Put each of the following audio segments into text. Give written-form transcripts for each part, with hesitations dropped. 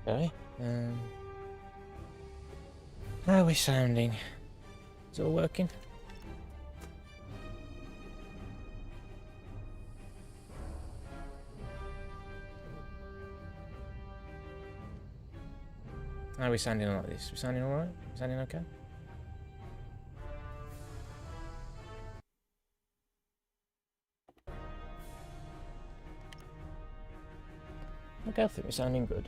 Okay. How are we sounding? Is it all working? How are we sounding like this? We sounding alright? Sounding okay? Okay, I think we're sounding good.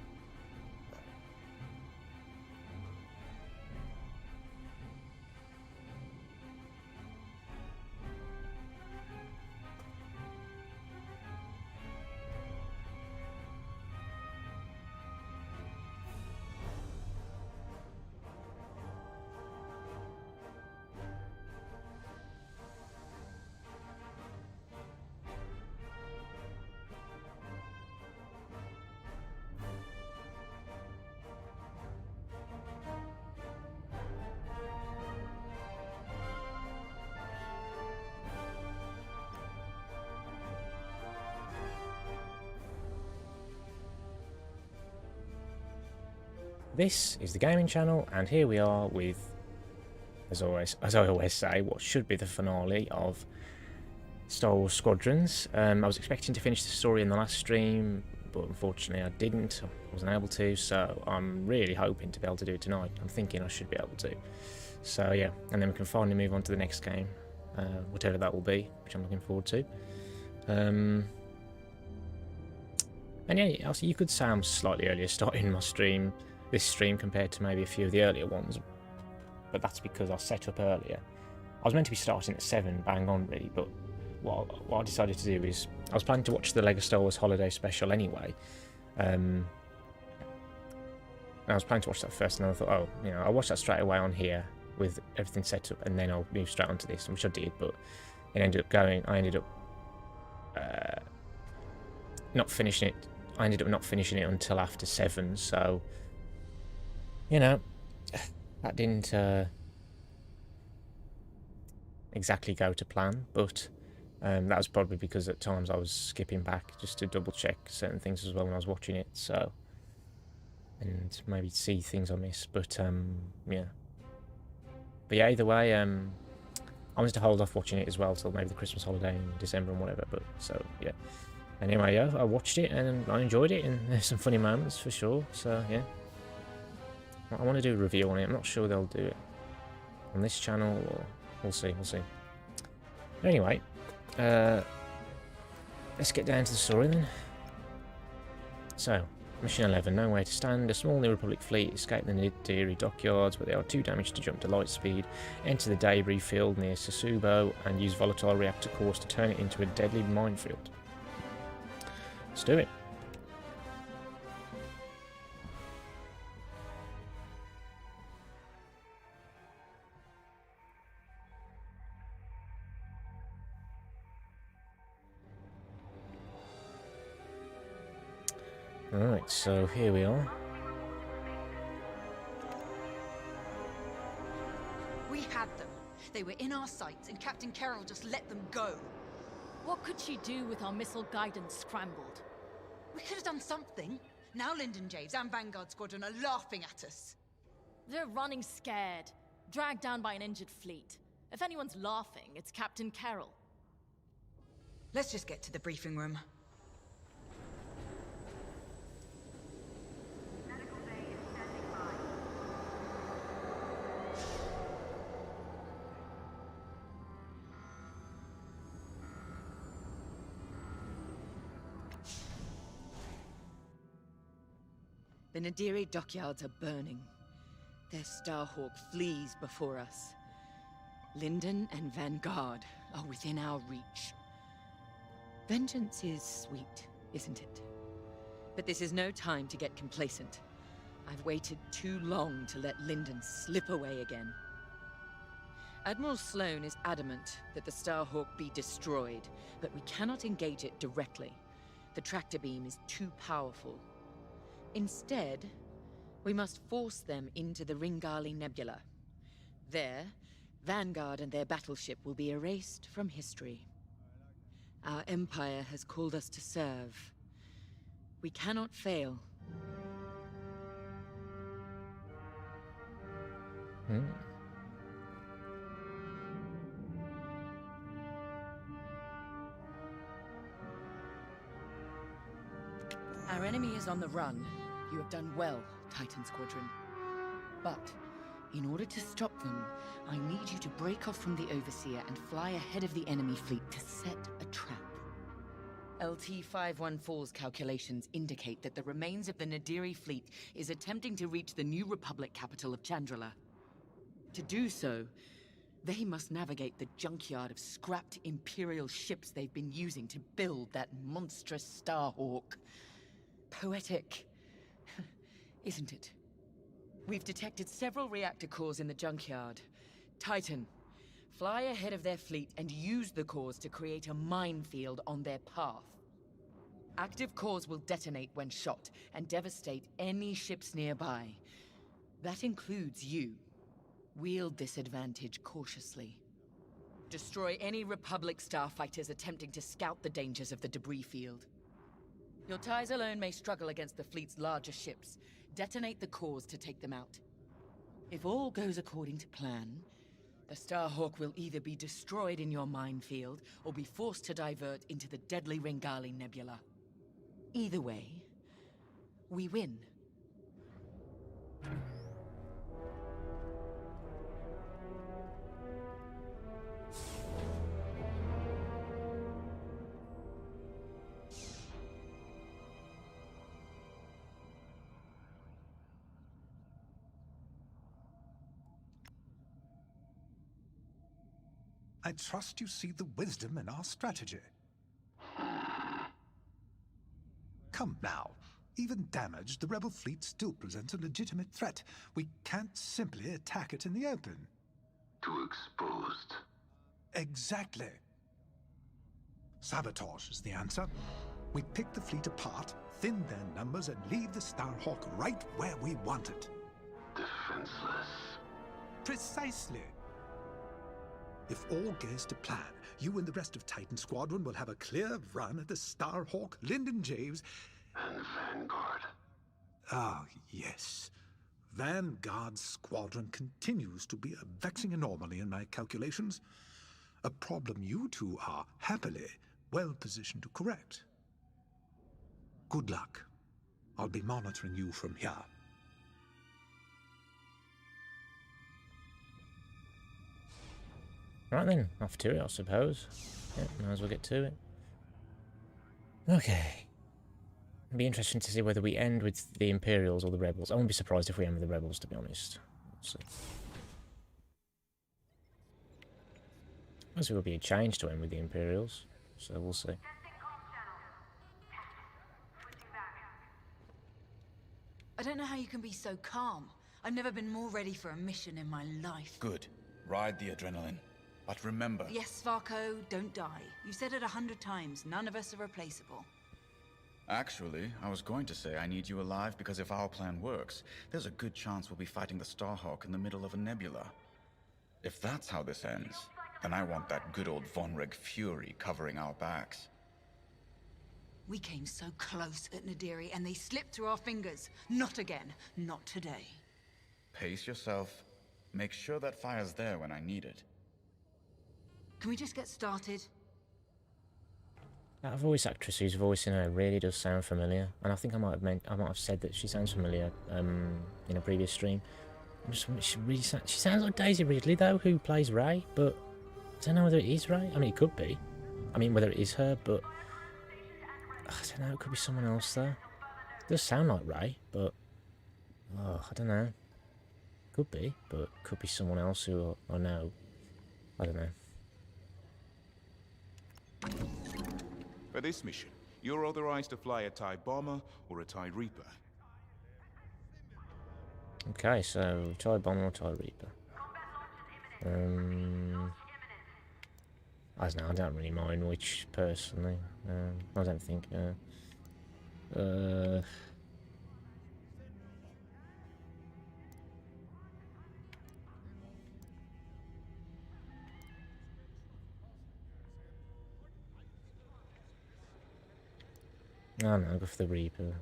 This is the gaming channel, and here we are with, as I always say, what should be the finale of Star Wars Squadrons. I was expecting to finish the story in the last stream, but unfortunately I didn't. I wasn't able to, so I'm really hoping to be able to do it tonight. I'm thinking I should be able to. So yeah, and then we can finally move on to the next game, whatever that will be, which I'm looking forward to. And yeah, also you could say I'm slightly earlier starting my stream, this stream, compared to maybe a few of the earlier ones, but that's because I set up earlier. I was meant to be starting at 7, bang on really, but what I decided to do is, I was planning to watch the LEGO Star Wars Holiday Special anyway. And I was planning to watch that first, and I thought, oh, you know, I'll watch that straight away on here with everything set up, and then I'll move straight onto this, which I did, but it ended up going, I ended up not finishing it. I ended up not finishing it until after 7, so, you know, that didn't exactly go to plan, but that was probably because at times I was skipping back just to double check certain things as well when I was watching it, so, and maybe see things I missed, but yeah. But yeah, either way, I wanted to hold off watching it as well till maybe the Christmas holiday in December and whatever, but so yeah. Anyway, yeah, I watched it and I enjoyed it, and there's some funny moments for sure, so yeah. I want to do a review on it. I'm not sure they'll do it on this channel, or we'll see, Anyway, let's get down to the story then. So, Mission 11, nowhere to stand. A small New Republic fleet escaped the Nidiri dockyards, but they are too damaged to jump to light speed. Enter the debris field near Sasubo and use volatile reactor cores to turn it into a deadly minefield. Let's do it. Alright, so here we are. We had them. They were in our sights, and Captain Carroll just let them go. What could she do with our missile guidance scrambled? We could have done something. Now Lyndon Javes and Vanguard Squadron are laughing at us. They're running scared, dragged down by an injured fleet. If anyone's laughing, it's Captain Carroll. Let's just get to the briefing room. The Nidiri dockyards are burning. Their Starhawk flees before us. Lyndon and Vanguard are within our reach. Vengeance is sweet, isn't it? But this is no time to get complacent. I've waited too long to let Lyndon slip away again. Admiral Sloane is adamant that the Starhawk be destroyed, but we cannot engage it directly. The tractor beam is too powerful. Instead, we must force them into the Ringali Nebula. There, Vanguard and their battleship will be erased from history. Our Empire has called us to serve. We cannot fail. Hmm. Our enemy is on the run. You have done well, Titan Squadron. But, in order to stop them, I need you to break off from the Overseer and fly ahead of the enemy fleet to set a trap. LT-514's calculations indicate that the remains of the Nadiri fleet is attempting to reach the New Republic capital of Chandrila. To do so, they must navigate the junkyard of scrapped Imperial ships they've been using to build that monstrous Starhawk. Poetic, isn't it? We've detected several reactor cores in the junkyard. Titan, fly ahead of their fleet and use the cores to create a minefield on their path. Active cores will detonate when shot and devastate any ships nearby. That includes you. Wield this advantage cautiously. Destroy any Republic starfighters attempting to scout the dangers of the debris field. Your ties alone may struggle against the fleet's larger ships. Detonate the cores to take them out. If all goes according to plan, the Starhawk will either be destroyed in your minefield or be forced to divert into the deadly Ringali Nebula. Either way, we win. I trust you see the wisdom in our strategy. Come now. Even damaged, the rebel fleet still presents a legitimate threat. We can't simply attack it in the open. Too exposed. Exactly. Sabotage is the answer. We pick the fleet apart, thin their numbers, and leave the Starhawk right where we want it. Defenseless. Precisely. If all goes to plan, you and the rest of Titan Squadron will have a clear run at the Starhawk, Lyndon James, And Vanguard. Ah, yes. Vanguard's squadron continues to be a vexing anomaly in my calculations. A problem you two are, happily, well positioned to correct. Good luck. I'll be monitoring you from here. Right then, off to it, I suppose. Yeah, might as well get to it. Okay. It'll be interesting to see whether we end with the Imperials or the Rebels. I won't be surprised if we end with the Rebels, to be honest. We'll see. I suppose it will be a change to end with the Imperials, so we'll see. I don't know how you can be so calm. I've never been more ready for a mission in my life. Good. Ride the adrenaline. But remember... Yes, Svarko, don't die. You've said it 100 times. None of us are replaceable. Actually, I was going to say I need you alive because if our plan works, there's a good chance we'll be fighting the Starhawk in the middle of a nebula. If that's how this ends, then I want that good old Vonreg fury covering our backs. We came so close at Nadiri and they slipped through our fingers. Not again. Not today. Pace yourself. Make sure that fire's there when I need it. Can we just get started? That voice actress who's voicing her really does sound familiar, and I think I might have said that she sounds familiar in a previous stream. She sounds like Daisy Ridley though, who plays Rey, but I don't know whether it is Rey. I mean, it could be. I mean, whether it is her, but I don't know. It could be someone else though. It does sound like Rey, but oh, I don't know. Could be, but could be someone else who I know. I don't know. For this mission, you're authorized to fly a TIE Bomber or a TIE Reaper. Okay, so TIE Bomber or TIE Reaper. I don't know, I don't really mind which, personally. I don't think. I don't know, go for the Reaper.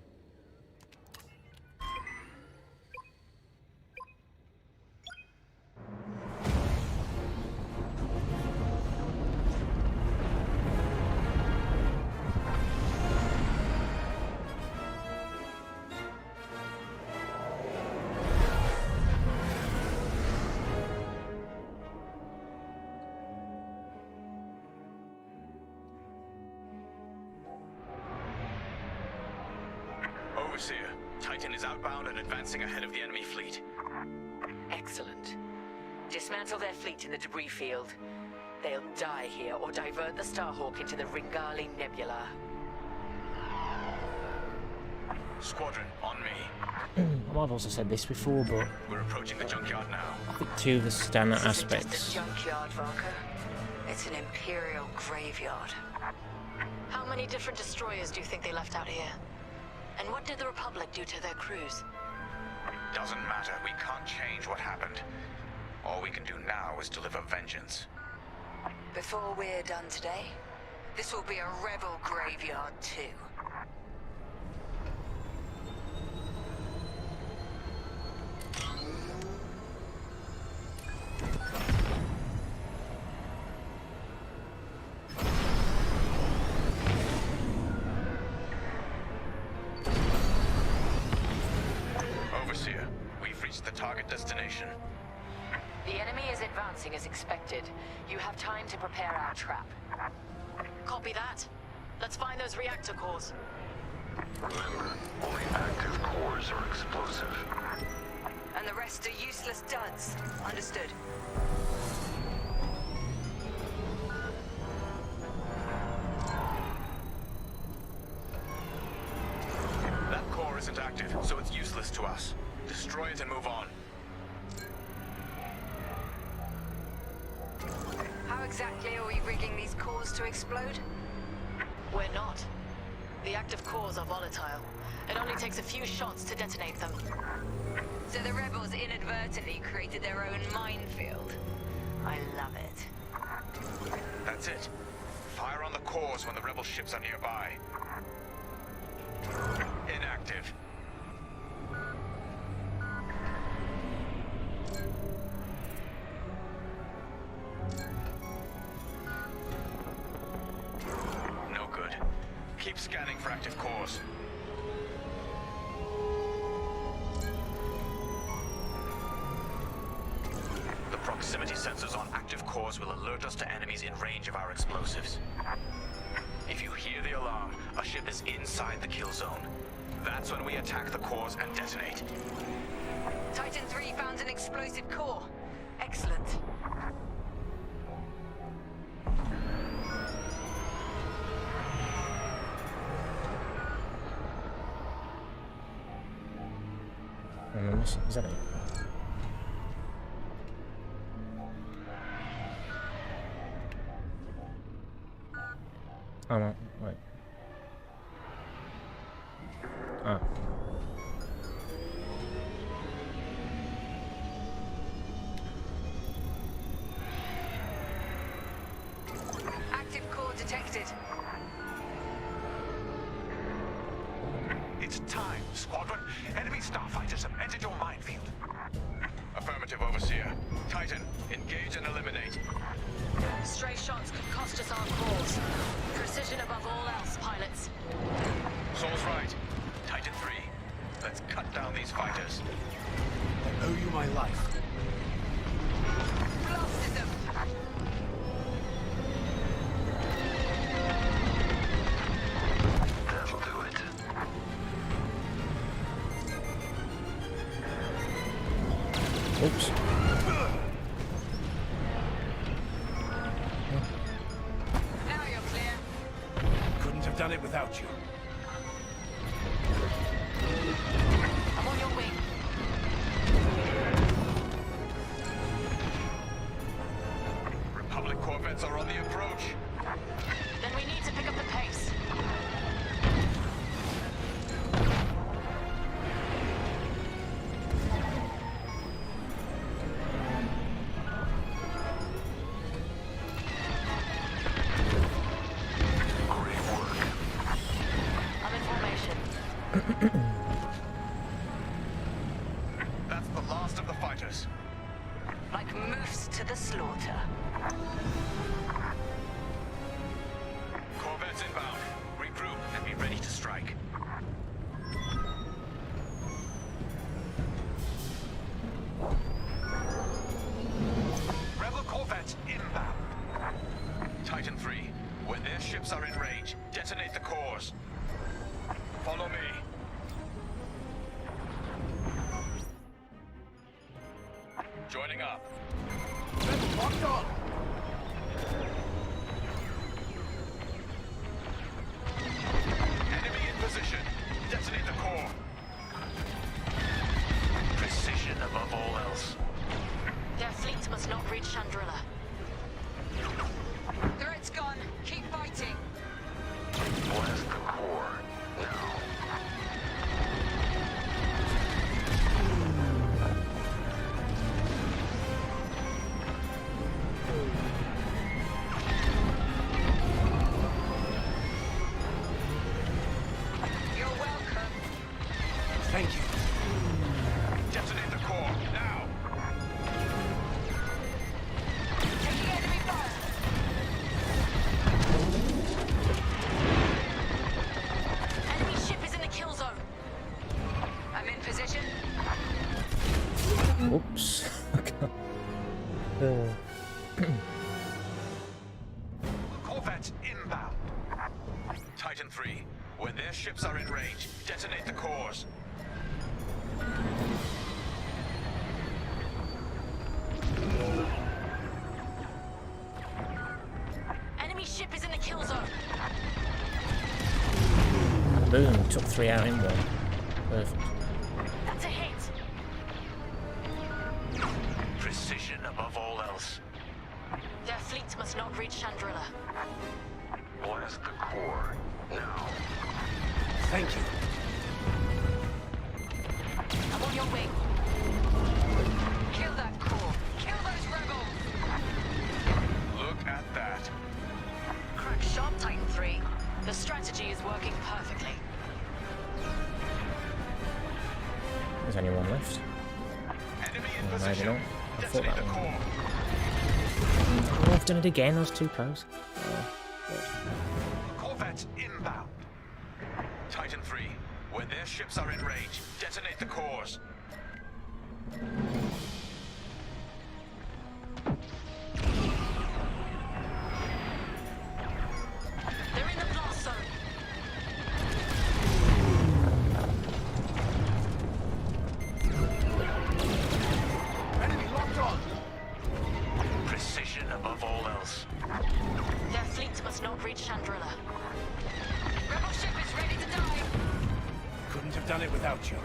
Overseer, Titan is outbound and advancing ahead of the enemy fleet. Excellent. Dismantle their fleet in the debris field. They'll die here or divert the Starhawk into the Ringali Nebula. Squadron, on me. I might have also said this before, but We're approaching the junkyard now. I think two of the standard This isn't just aspects. a junkyard, Varka. It's an Imperial graveyard. How many different destroyers do you think they left out here? And what did the Republic do to their crews? Doesn't matter. We can't change what happened. All we can do now is deliver vengeance. Before we're done today, this will be a rebel graveyard too. Overseer, we've reached the target destination. The enemy is advancing as expected. You have time to prepare our trap. Copy that. Let's find those reactor cores. Remember, only active cores are explosive. And the rest are useless duds. Understood. That core isn't active, so it's useless to us. Destroy it and move on. How exactly are we rigging these cores to explode? We're not. The active cores are volatile. It only takes a few shots to detonate them. So the rebels inadvertently created their own minefield. I love it. That's it. Fire on the cores when the rebel ships are nearby. Inactive. No good. Keep scanning for active cores. The proximity sensors on active cores will alert us to enemies in range of our explosives. If you hear the alarm, a ship is inside the kill zone. That's when we attack the cores and detonate. Titan 3 found an explosive core. Excellent. Is that it? Oh no, wait. Ah. Active core detected. It's time, Squadron. Enemy starfighters have entered your minefield. Affirmative, Overseer. Titan, engage and eliminate. Stray shots could cost us our cores. Precision above all else, pilots. Soul's right. Titan 3, let's cut down these fighters. I owe you my life. Blasted them. That'll do it. Oops. Now you're clear. Couldn't have done it without you. I'm on your wing. Republic corvettes are on the approach. Then we need to pick up the pace. Great work. I'm in formation. That's the last of the fighters. Like moose to the slaughter. Corvettes inbound. Regroup and be ready to strike. Rebel corvettes inbound. Titan 3, when their ships are in range, detonate the cores. Follow me. Joining up. Locked on. Enemy in position. Detonate the core. Precision above all else. Their fleet must not reach Chandrilla. Threat's gone. Keep fighting. Blast the core. Now. You're welcome. Thank you. Detonate the core. Now. Taking enemy fire. Enemy ship is in the kill zone. I'm in position. Whoops. Corvettes inbound. Titan 3. When their ships are in range, detonate the cores. Enemy ship is in the kill zone. Boom, took 3 out in one. Perfect. That's a hit. Precision above all else. Their fleet must not reach Chandrilla. Blast the core. Now. Thank you. I'm on your wing. Kill that core. Kill those rebels. Look at that. Crack shot, Titan 3. The strategy is working perfectly. Is anyone left? Enemy in Maybe position. not. I thought Detonate that the one. core. Oh, I've done it again. I was too close. Corvettes inbound. Titan 3. When their ships are in range, detonate the cores. They're in the blast zone. Enemy locked on. Precision above all else. Their fleet must not reach Chandrilla. Rebel ship is ready to dive. Couldn't have done it without you.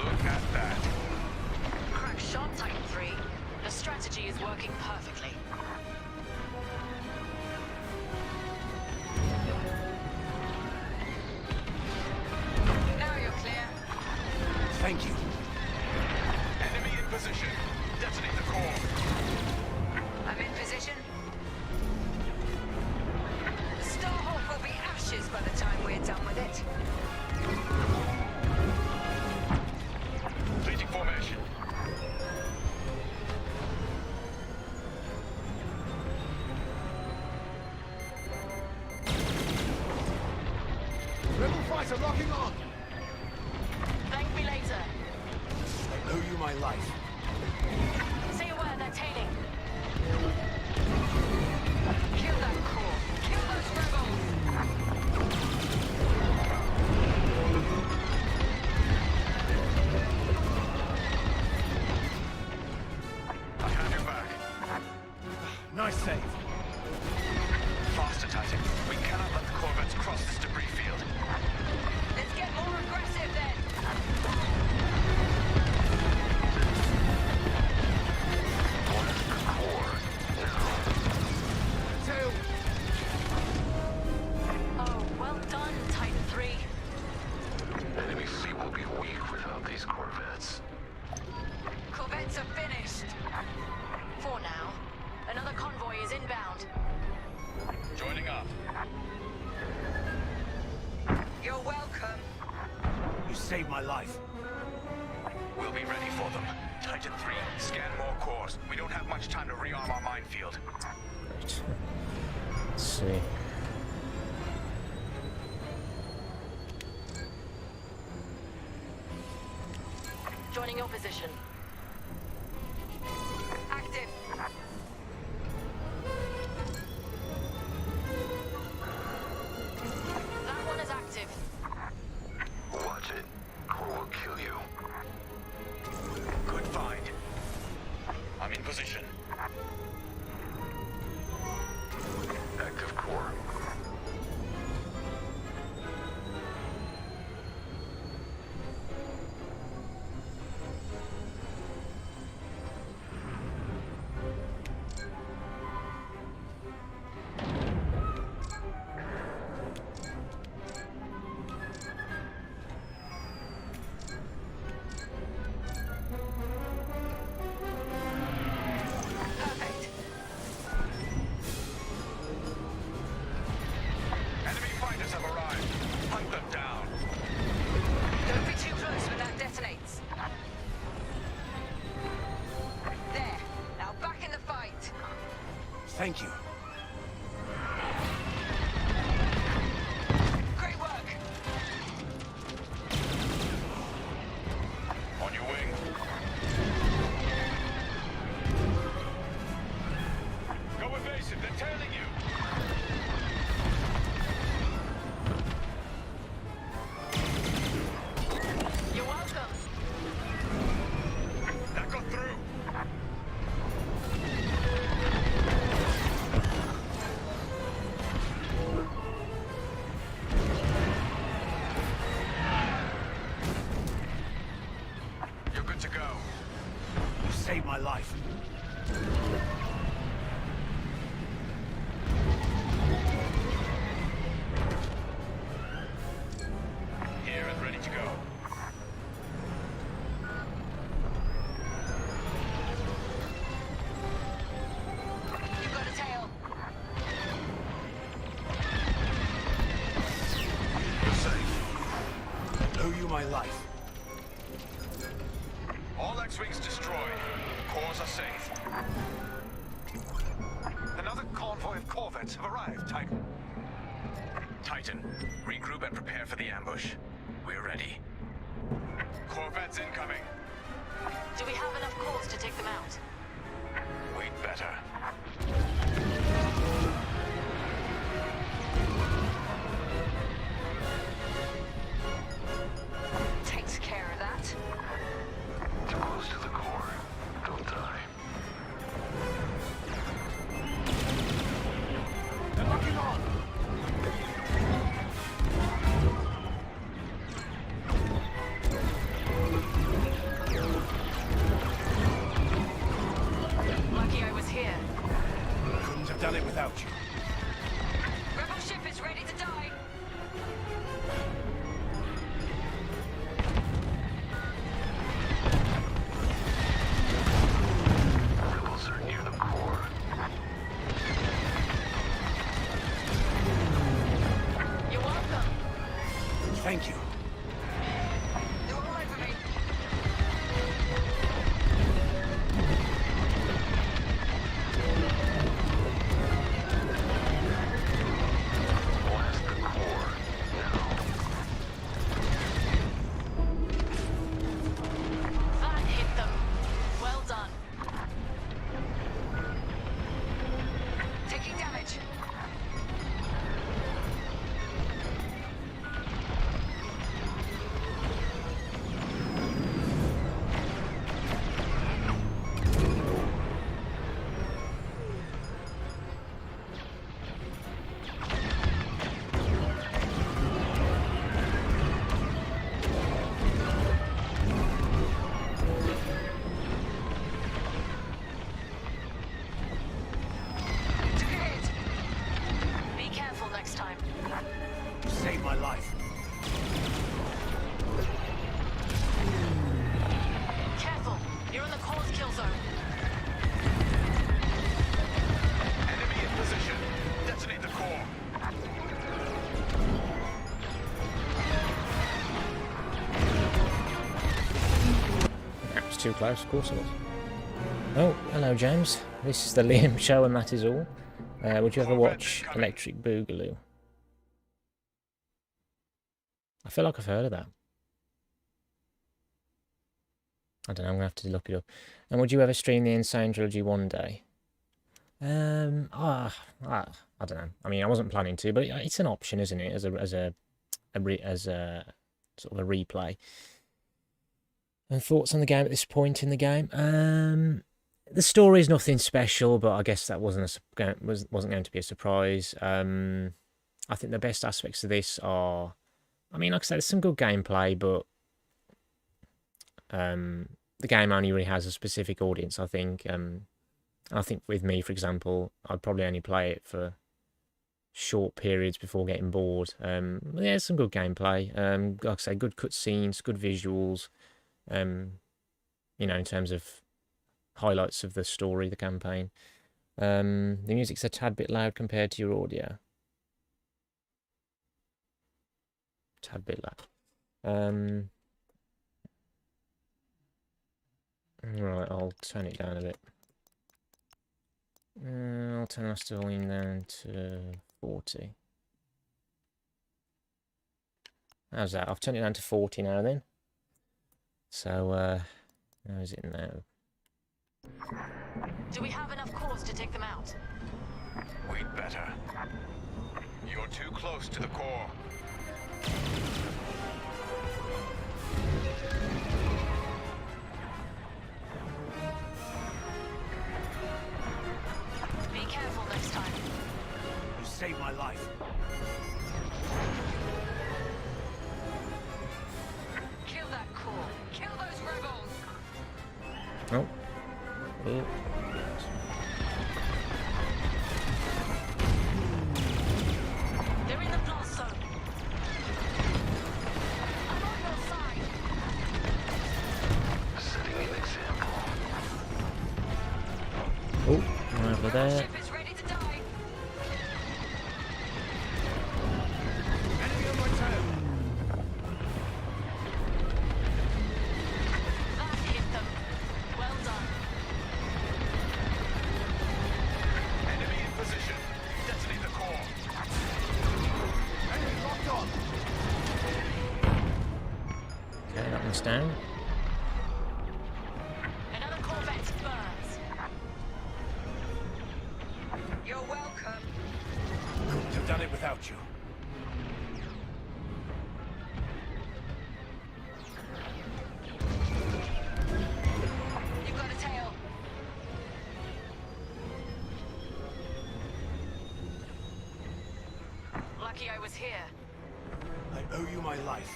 Look at that. Crack shot, Titan 3. The strategy is working perfectly. Now you're clear. Thank you. Enemy in position. Detonate the core. I'm in position. The Starhawk will be ashes by the time we're done with it. Completing formation. Rebel fighter locking on. Thank me later. I owe you my life. Stay aware, they're tailing. Kill that core. Kill those rebels. I have your back. Nice save. Faster, Titan. We cannot let the corvettes cross this debris field. Let's get more aggressive then. Blast the core. Now. Tail. Oh, well done, Titan 3. Enemy fleet will be weak without these corvettes. Corvettes are finished. For now. Another convoy is inbound. Joining up. You're welcome. You saved my life. We'll be ready for them. Titan 3, scan more cores. We don't have much time to rearm our minefield. Great. Let's see. Joining your position. Active. That one is active. Watch it. Core will kill you. Thank you. Great work. On your wing. Go evasive, they're tailing you. You're welcome. That got through. You're good to go. You saved my life. Here and ready to go. You've got a tail. You're safe. I owe you my life. All X-Wings destroyed. Cores are safe. Another convoy of corvettes have arrived, Titan. Titan, regroup and prepare for the ambush. We're ready. Corvettes incoming. Do we have enough cores to take them out? We'd better. Takes care of that. Too close to the core. Don't die. They're locking on. Lucky I was here. Couldn't have done it without you. Rebel ship is ready to die. Rebels are near the core. You're welcome. Thank you. They're all over me. Blast the core now. That hit them. Well done. Taking damage. Took a hit. Be careful next time. You saved my life. Careful. You're in the core's kill zone. Enemy in position. Detonate the core. That was too close, of course it was. Oh, hello James. This is the Liam show and that is all. Would you ever watch Electric Boogaloo? I feel like I've heard of that. I don't know, I'm going to have to look it up. And would you ever stream the Insane Trilogy one day? I don't know. I mean, I wasn't planning to, but it's an option, isn't it? As a sort of a replay. And thoughts on the game at this point in the game? The story is nothing special, but I guess that wasn't going to be a surprise. I think the best aspects of this are, I mean, like I said, there's some good gameplay, but the game only really has a specific audience, I think. I think with me, for example, I'd probably only play it for short periods before getting bored. Yeah, some good gameplay. Like I say, good cutscenes, good visuals. You know, in terms of highlights of the story, the campaign. The music's a tad bit loud compared to your audio. Tad bit loud. Right, I'll turn it down a bit. I'll turn our stalling down to 40. How's that? I've turned it down to 40 now then. So, how is it now? Do we have enough cores to take them out? We'd better. You're too close to the core. Be careful next time. You saved my life. Kill that core. Kill those rebels. Oh. Oh. They're in the blast zone. I'm on your side. Setting an example. Oh, over there. Ship is ready to die. Enemy on my tail. That hit them. Well done. Enemy in position. Detonate the core. Enemy locked on. Okay, that one's down. Another Corvette burns. You're welcome. Couldn't have done it without you. You've got a tail. Lucky I was here. I owe you my life.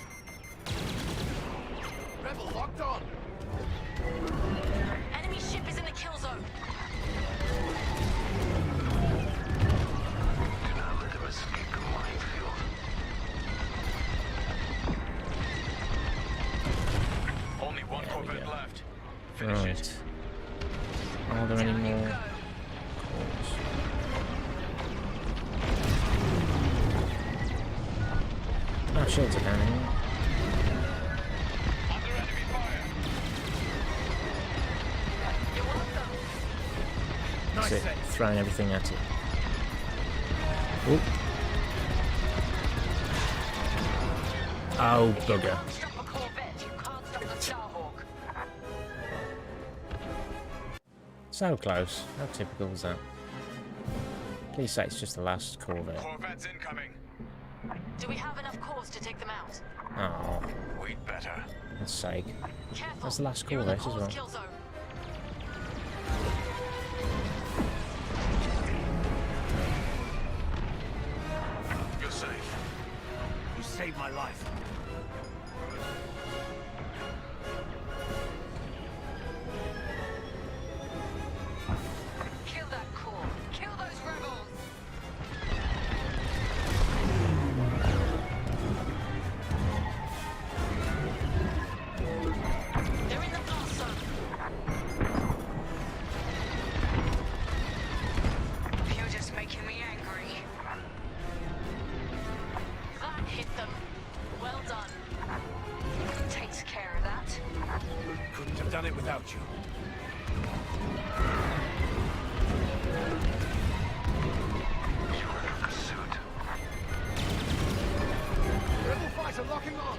Rebel locked on. Enemy ship is in the kill zone. Do not let them escape the minefield. Only one Corvette left. Finish it. Right. Are there any Down you more go. cores? Oh, shields are down here. Under enemy fire. You're welcome. Nice That's it. set. Throwing everything at it. Oh. Oh, bugger. Can't stop a Corvette. You can't stop the Starhawk. So close. How typical is that? Please say it's just the last Corvette. Corvettes incoming. Do we have enough cores to take them out? Oh, We'd better. for God's sake. Careful. That's the last You're in the Corvette as Core's well. kill zone. You're safe. You saved my life. Kill that core. Kill those rebels. They're in the blast zone. You're just making me angry. That hit them. Well done. Takes care of that. Couldn't have done it without you. You're under pursuit. Rebel fighter locking on.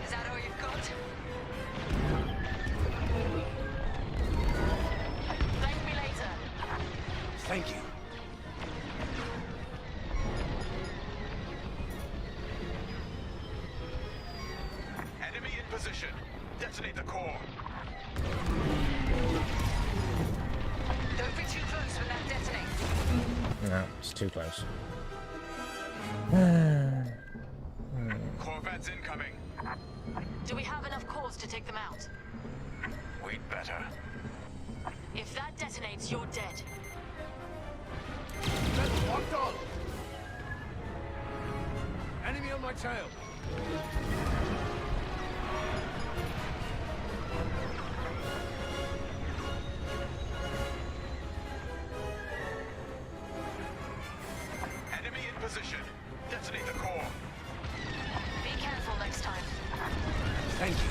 Is that all you've got? Thank me later. Thank you. Enemy in position. Detonate the core. Don't be too close when that detonates. No, it's too close. Corvettes incoming. Do we have enough cores to take them out? We'd better. If that detonates, you're dead. Rebel locked on. Enemy on my tail. Enemy in position. Detonate the core. Be careful next time. Thank you.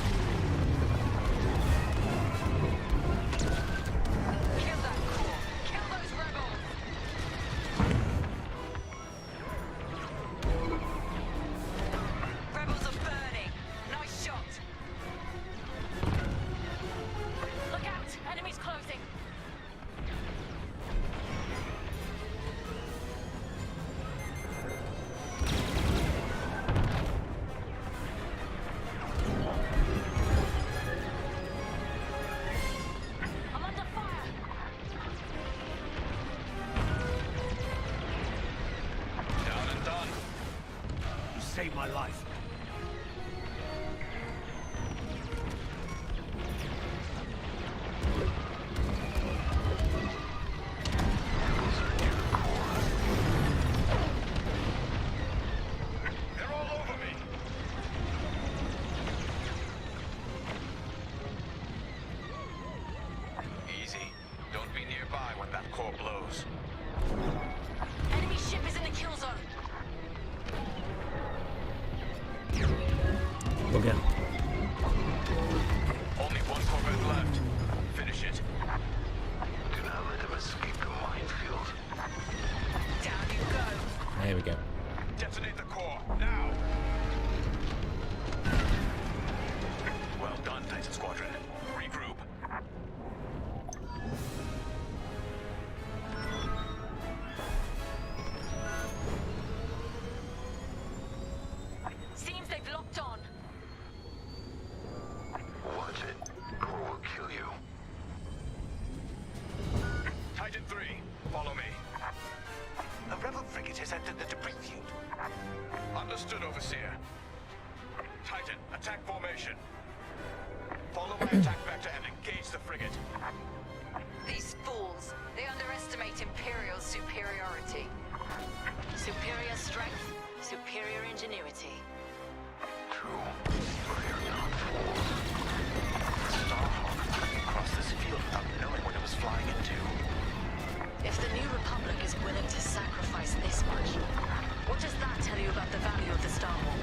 saved my life. They're all over me. Easy. Don't be nearby when that core blows. Enemy ship is in the kill zone. Bugger. Only one corvette left. Finish it. Do not let him escape the minefield. Down you go. There we go. Detonate the core, now! Well done, Titan Squadron. Regroup. Seems they've locked on. Watch it. Core will kill you. Titan 3, follow me. A rebel frigate has entered the debris field. Understood, Overseer. Titan, attack formation. Follow my attack vector and engage the frigate. These fools, they underestimate Imperial superiority. Superior strength, superior ingenuity. True, but you're not fools. The Starhawk couldn't cross this field without knowing what it was flying into. If the New Republic is willing to sacrifice this much, what does that tell you about the value of the Starhawk?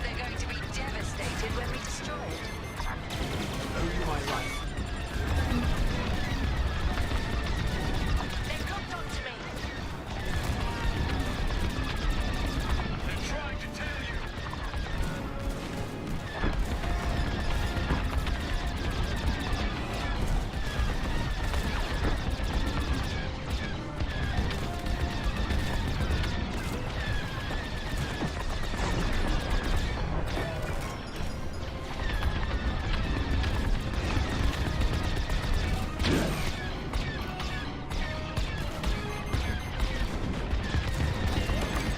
They're going to be devastated when we destroy it. I owe you my life. They've locked onto me. They're trying to tail you.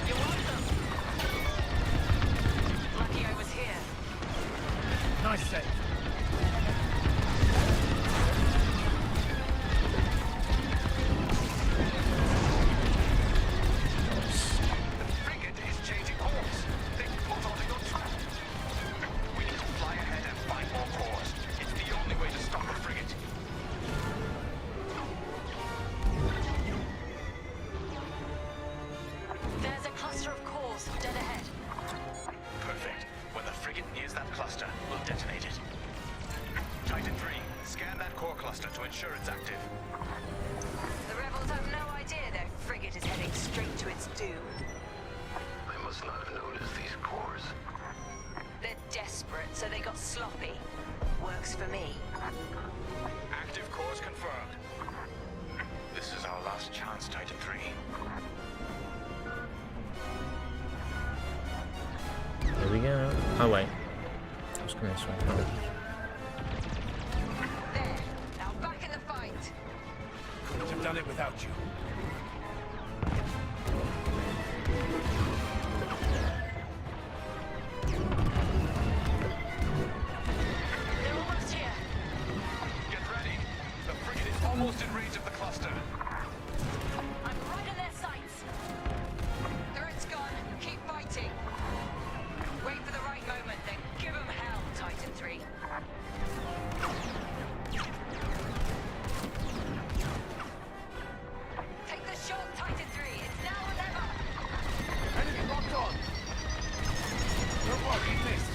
You're one of them. Lucky I was here. Nice save. The frigate is changing course. They've pulled on the track. We need to fly ahead and find more cores. It's the only way to stop the frigate. There's a cluster of cores dead ahead. Perfect. When the frigate nears that cluster, we'll detonate it. Titan 3, scan that core cluster to ensure it's active. The rebels have no idea their frigate is heading straight to its doom. I must not have noticed these cores. They're desperate, so they got sloppy. Works for me. Active cores confirmed. This is our last chance, Titan 3. There we go. Oh wait. I was going this way. There. Now back in the fight. Couldn't have done it without you. They're almost here. Get ready. The frigate is almost in range of the cluster. I'm right in their sights. Turret's gone. Keep fighting. Wait for the right moment, then give them hell, Titan 3. Take the shot, Titan 3. It's now or never. Enemy locked on. Don't worry, he missed.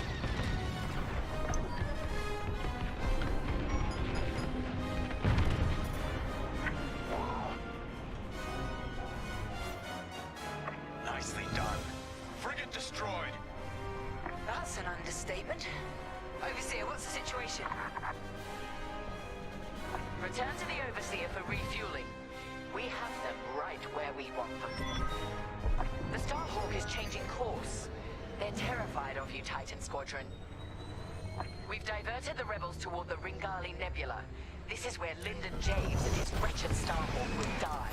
Nicely done. Frigate destroyed. That's an understatement. Overseer, what's the situation? Return to the Overseer for refueling. We have them right where we want them. The Starhawk is changing course. They're terrified of you, Titan Squadron. We've diverted the rebels toward the Ringali Nebula. This is where Lyndon James and his wretched Starhawk will die.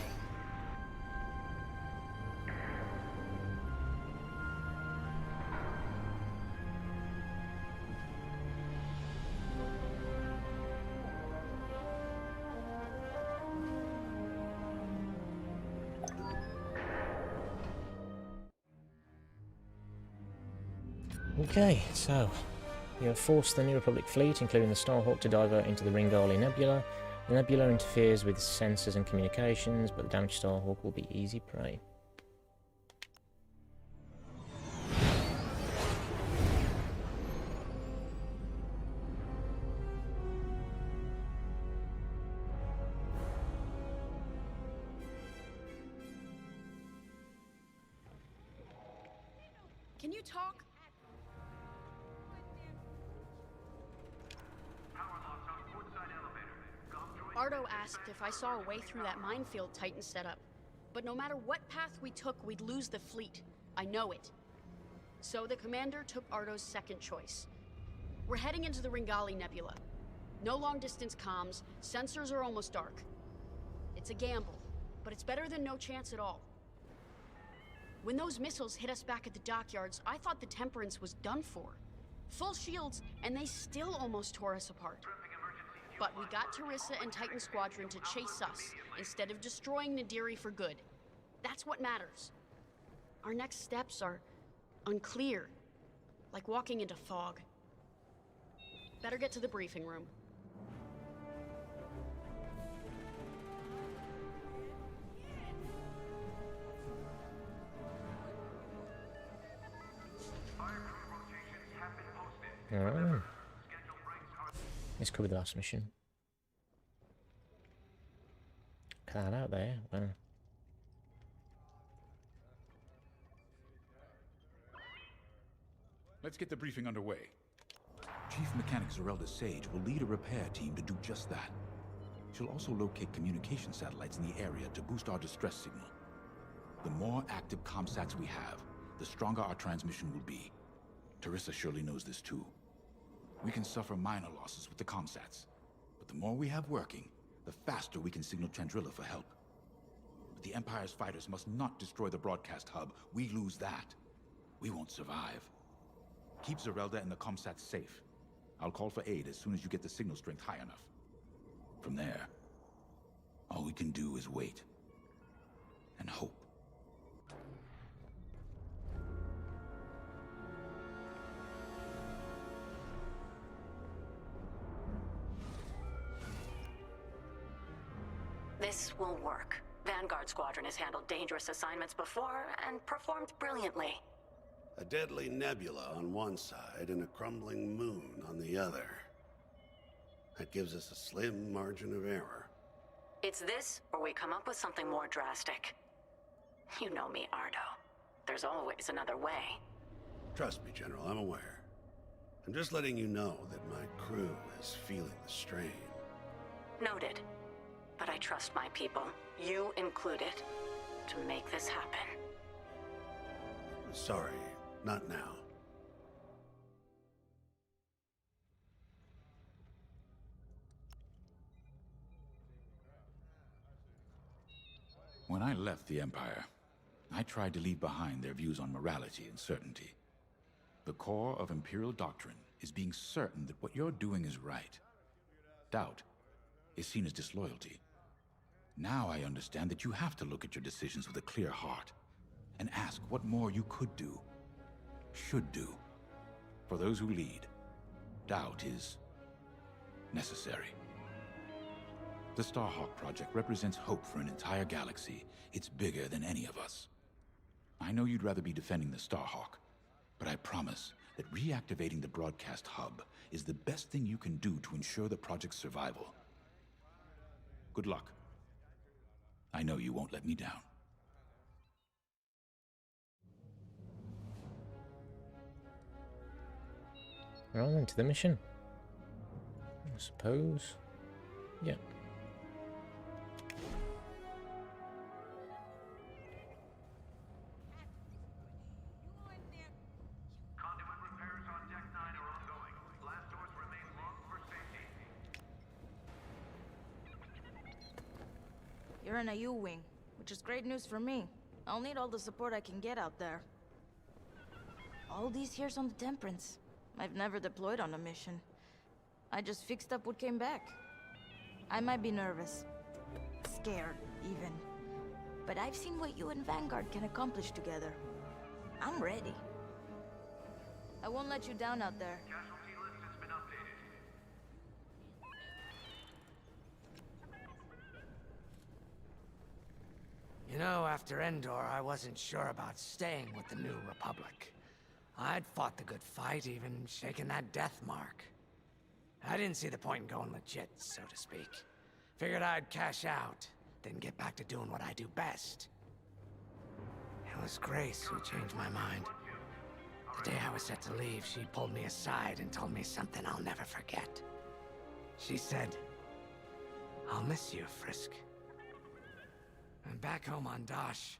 Okay, so you have forced the New Republic fleet, including the Starhawk, to divert into the Ringali Nebula. The nebula interferes with sensors and communications, but the damaged Starhawk will be easy prey. Can you talk? Ardo asked if I saw a way through that minefield Titan set up. But no matter what path we took, we'd lose the fleet. I know it. So the commander took Ardo's second choice. We're heading into the Ringali Nebula. No long-distance comms, sensors are almost dark. It's a gamble, but it's better than no chance at all. When those missiles hit us back at the dockyards, I thought the Temperance was done for. Full shields, and they still almost tore us apart. But we got Teresa and Titan Squadron to chase us, instead of destroying Nadiri for good. That's what matters. Our next steps are unclear, like walking into fog. Better get to the briefing room. Oh. This could be the last mission. Cut that out there. Well. Let's get the briefing underway. Chief Mechanic Zerelda Sage will lead a repair team to do just that. She'll also locate communication satellites in the area to boost our distress signal. The more active comsats we have, the stronger our transmission will be. Teresa surely knows this too. We can suffer minor losses with the comsats, but the more we have working, the faster we can signal Chandrila for help. But the Empire's fighters must not destroy the broadcast hub. We lose that, we won't survive. Keep Zerelda and the comsats safe. I'll call for aid as soon as you get the signal strength high enough. From there, all we can do is wait and hope. This will work. Vanguard Squadron has handled dangerous assignments before and performed brilliantly. A deadly nebula on one side and a crumbling moon on the other. That gives us a slim margin of error. It's this, or we come up with something more drastic. You know me, Ardo. There's always another way. Trust me, General, I'm aware. I'm just letting you know that my crew is feeling the strain. Noted. But I trust my people, you included, to make this happen. Sorry, not now. When I left the Empire, I tried to leave behind their views on morality and certainty. The core of Imperial doctrine is being certain that what you're doing is right. Doubt is seen as disloyalty. Now I understand that you have to look at your decisions with a clear heart and ask what more you could do, should do. For those who lead, doubt is necessary. The Starhawk project represents hope for an entire galaxy. It's bigger than any of us. I know you'd rather be defending the Starhawk, but I promise that reactivating the broadcast hub is the best thing you can do to ensure the project's survival. Good luck. I know you won't let me down. Right then, to the mission. I suppose. Yeah. Conduit repairs on Deck 9 are ongoing. Blast doors remain locked for safety. You're in a U-wing, which is great news for me. I'll need all the support I can get out there. All these years on the Temperance, I've never deployed on a mission. I just fixed up what came back. I might be nervous. Scared, even. But I've seen what you and Vanguard can accomplish together. I'm ready. I won't let you down out there. You know, after Endor, I wasn't sure about staying with the New Republic. I'd fought the good fight, even shaken that death mark. I didn't see the point in going legit, so to speak. Figured I'd cash out, then get back to doing what I do best. It was Grace who changed my mind. The day I was set to leave, she pulled me aside and told me something I'll never forget. She said, "I'll miss you, Frisk." And back home on Dosh,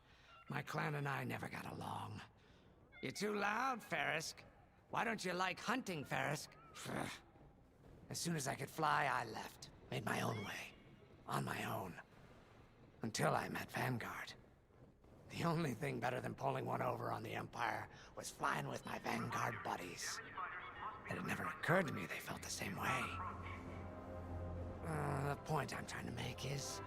my clan and I never got along. "You're too loud, Farisk. Why don't you like hunting, Farisk?" As soon as I could fly, I left. Made my own way. On my own. Until I met Vanguard. The only thing better than pulling one over on the Empire was flying with my Vanguard buddies. It had never occurred to me they felt the same way. The point I'm trying to make is,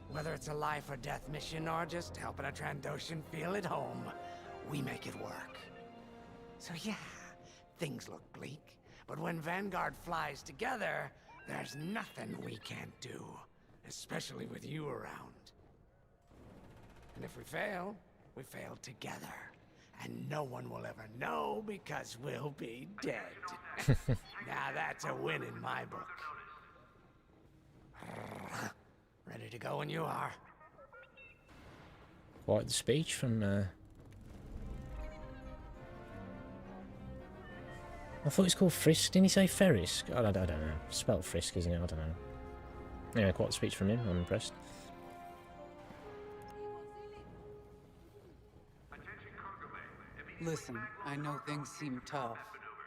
whether it's a life or death mission or just helping a Trandoshan feel at home, we make it work. So yeah, things look bleak, but when Vanguard flies together, there's nothing we can't do, especially with you around. And if we fail together. And no one will ever know because we'll be dead. Now that's a win in my book. Ready to go when you are. Quite the speech from... I thought it's called Frisk. Didn't he say Ferisk? I don't know. Spelled Frisk, isn't it? I don't know. Anyway, quite the speech from him. I'm impressed. Listen, I know things seem tough,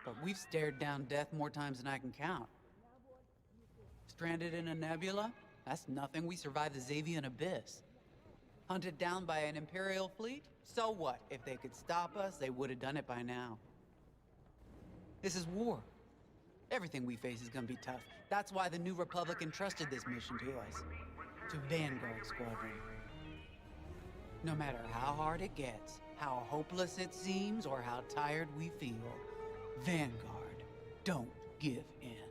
but we've stared down death more times than I can count. Stranded in a nebula? That's nothing. We survived the Xavian Abyss. Hunted down by an Imperial fleet? So what? If they could stop us, they would have done it by now. This is war. Everything we face is gonna be tough. That's why the New Republic entrusted this mission to us. To Vanguard Squadron. No matter how hard it gets, how hopeless it seems, or how tired we feel, Vanguard don't give in.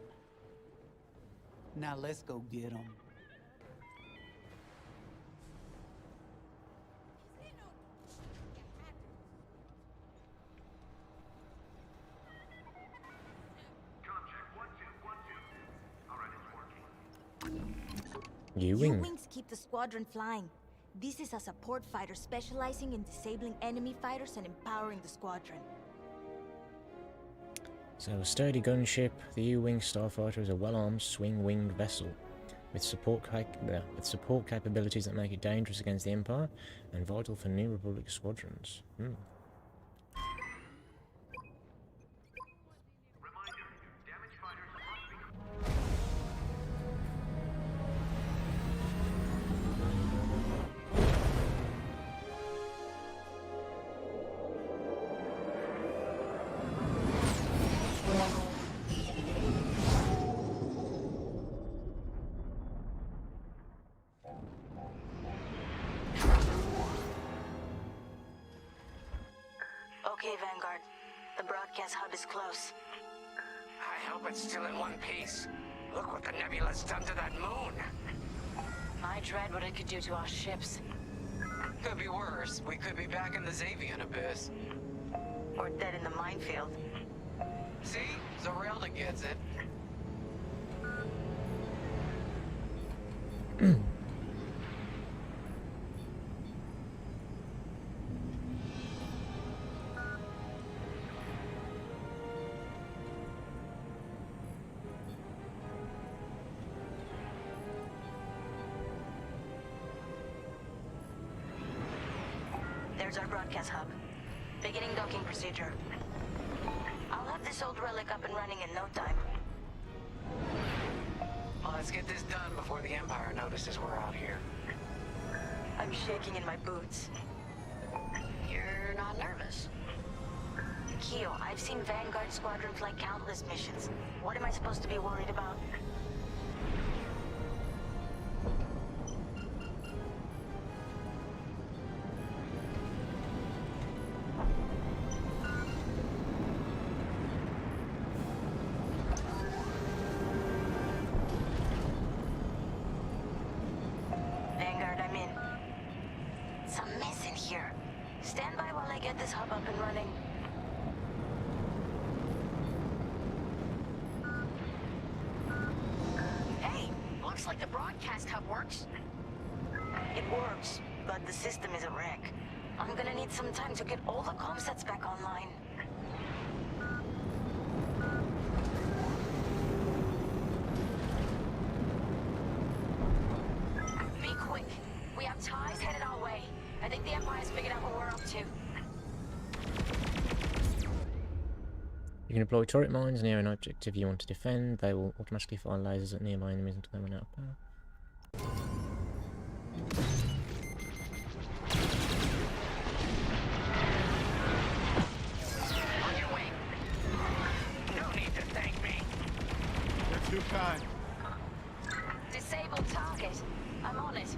Now let's go get them. U-Wings keep the squadron flying. This is a support fighter specializing in disabling enemy fighters and empowering the squadron. So a sturdy gunship, the U-Wing Starfighter is a well-armed, swing-winged vessel with support capabilities that make it dangerous against the Empire and vital for New Republic squadrons. Okay, Vanguard. The broadcast hub is close. I hope it's still in one piece. Look what the nebula's done to that moon. I dread what it could do to our ships. Could be worse. We could be back in the Xavian Abyss. Or dead in the minefield. See? Zorelda gets it. There's our broadcast hub. Beginning docking procedure. I'll have this old relic up and running in no time. Well, let's get this done before the Empire notices we're out here. I'm shaking in my boots. You're not nervous. Keo, I've seen Vanguard Squadron fly countless missions. What am I supposed to be worried about? Just like the broadcast hub works. It works, but the system is a wreck. I'm gonna need some time to get all the comm sets back online. Be quick. We have ties headed our way. I think the Empire's figured out what we're up to. You can deploy turret mines near an objective you want to defend. They will automatically fire lasers at nearby enemies until they run out of power. On your way. No need to thank me. You're too kind. Disable target. I'm on it.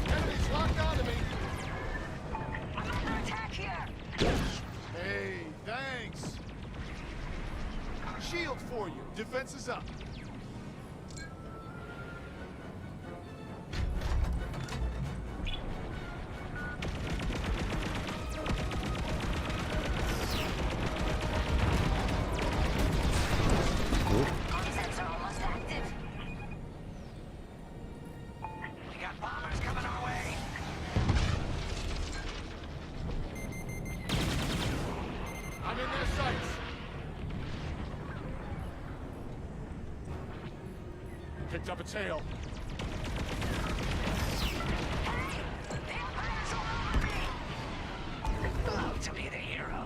Enemies locked onto me. I'm under attack here. Hey, thanks. Shield for you. Defense is up. Concepts are almost active. We got bombers coming our way. I'm in their sights. Picked up a tail. The Empire's all over me. Love to be the hero.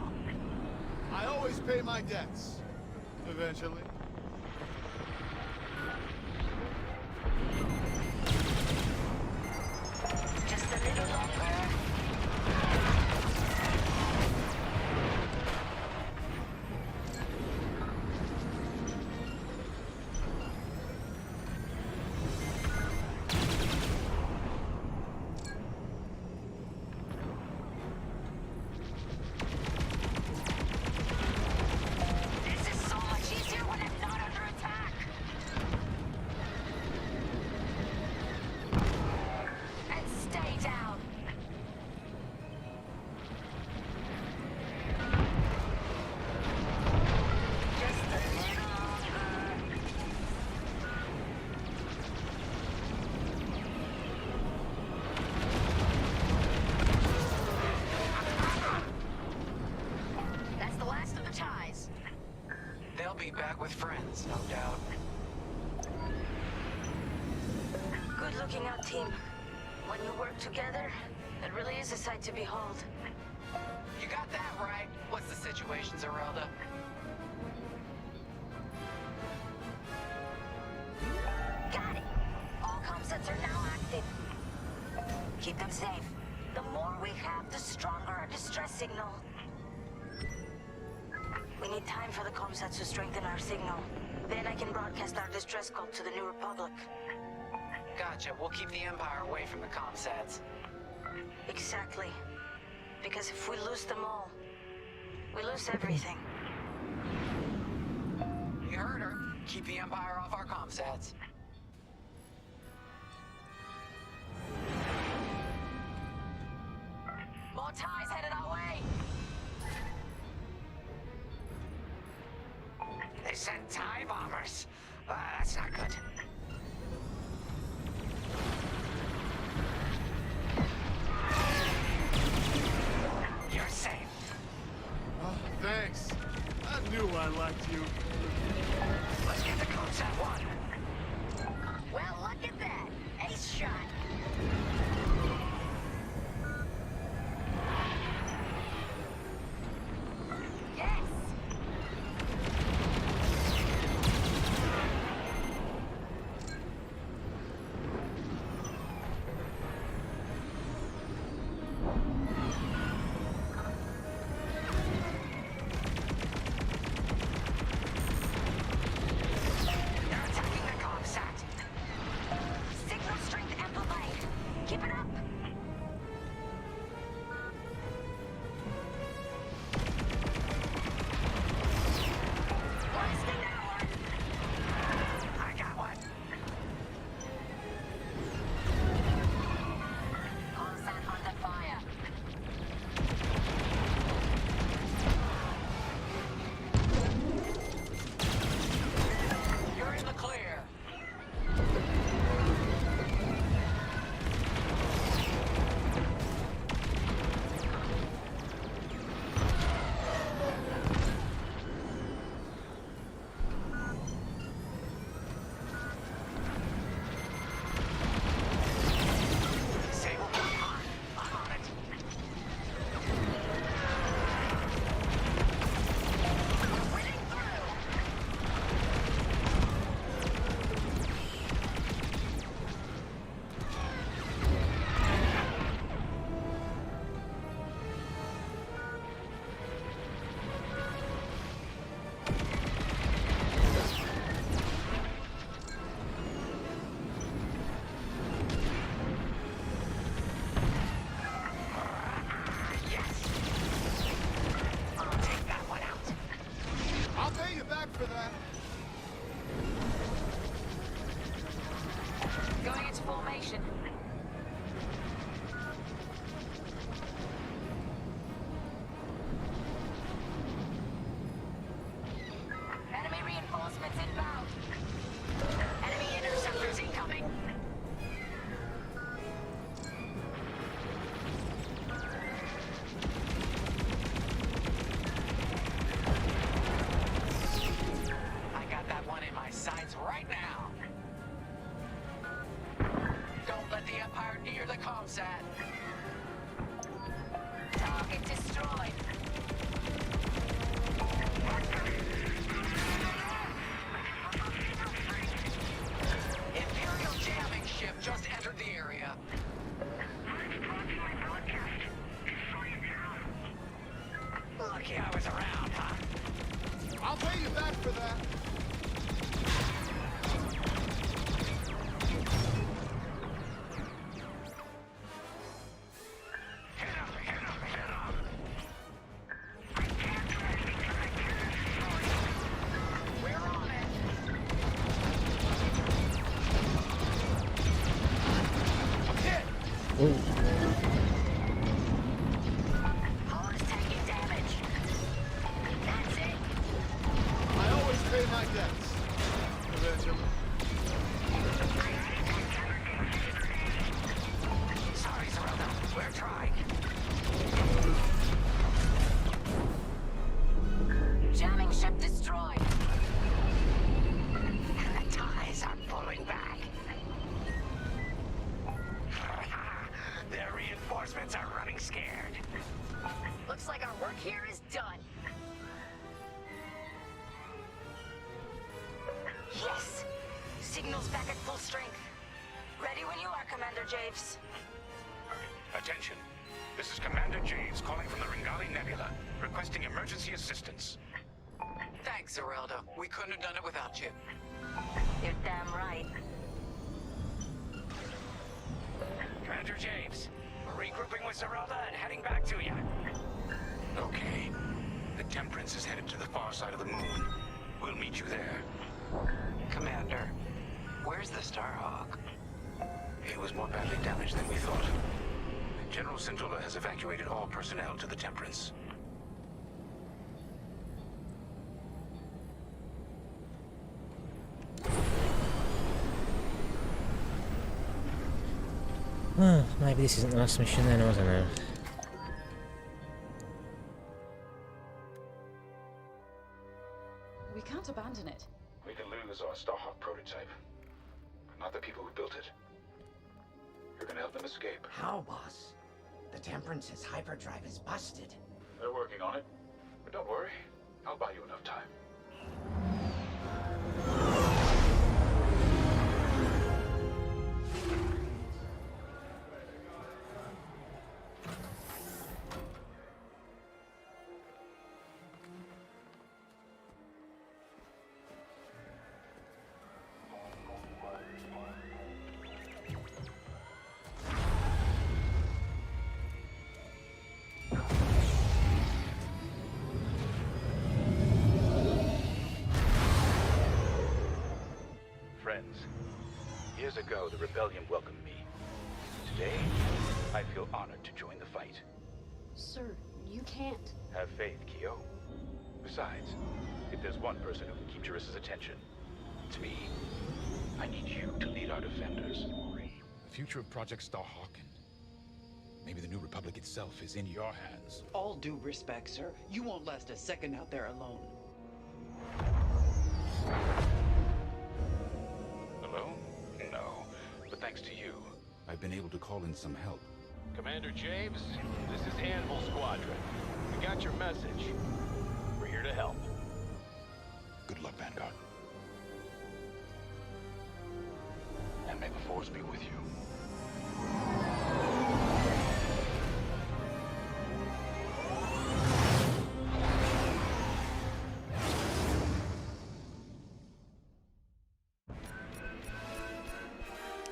I always pay my debts. Eventually. Just a little longer. This is so much easier when I'm not under attack. And stay down. Just a little longer. That's the last of the ties. They'll be back with friends, no doubt. Good looking out, team. When you work together, it really is a sight to behold. You got that right. What's the situation, Zerelda? Got it. All comm sets are now active. Keep them safe. The more we have, the stronger our distress signal. We need time for the comm sets to strengthen our signal. Then I can broadcast our distress call to the New Republic. Gotcha. We'll keep the Empire away from the comm sets. Exactly. Because if we lose them all, we lose everything. You heard her. Keep the Empire off our comm sets. More ties headed our way. They sent TIE bombers. That's not good. You're safe. Oh, thanks. I knew I liked you. Let's get the concept one. Well, look at that. Ace shot. Yes. the Empire near the comsat. Target destroyed. Imperial jamming ship just entered the area. Lucky I was around, huh? I'll pay you back for that. Hull's taking damage. That's it. I always pay my debts. Eventually. Sorry, Zerelda. We're trying. Jamming ship destroyed. The ties are pulling back. Their reinforcements are running scared. Looks like our work here is done. Yes! Signal's back at full strength. Ready when you are, Commander Javes. Attention. This is Commander James calling from the Ringali Nebula, requesting emergency assistance. Thanks, Zerelda. We couldn't have done it without you. You're damn right. Commander James, we're regrouping with Zerelda and heading back to you. Okay. The Temperance is headed to the far side of the moon. We'll meet you there. Commander, where's the Starhawk? It was more badly damaged than we thought. General Syndulla has evacuated all personnel to the Temperance. Well, maybe this isn't the last mission then, I don't know. We can't abandon it. We can lose our Starhawk prototype, but not the people who built it. You're gonna help them escape. How, boss? The Temperance's hyperdrive is busted. They're working on it, but don't worry. I'll buy you enough time. Friends, years ago the Rebellion welcomed me. Today, I feel honored to join the fight. Sir, you can't. Have faith, Kyo. Besides, if there's one person who can keep Juris's attention, it's me. I need you to lead our defenders. The future of Project Starhawk and maybe the New Republic itself is in your hands. All due respect, sir. You won't last a second out there alone. Alone? No. But thanks to you, I've been able to call in some help. Commander James, this is Anvil Squadron. We got your message. We're here to help. Good luck, Vanguard. and may the Force be with you.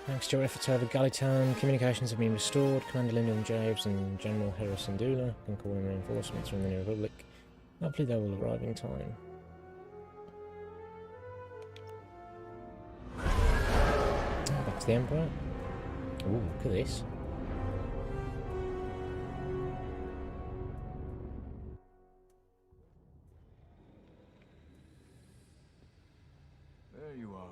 Thanks to your efforts over Galitan, communications have been restored. Commander Lyndon Javes and General Harrison Dula can call in reinforcements from the New Republic. Hopefully they will arrive in time. Back to the Emperor. Ooh, look at this. There you are.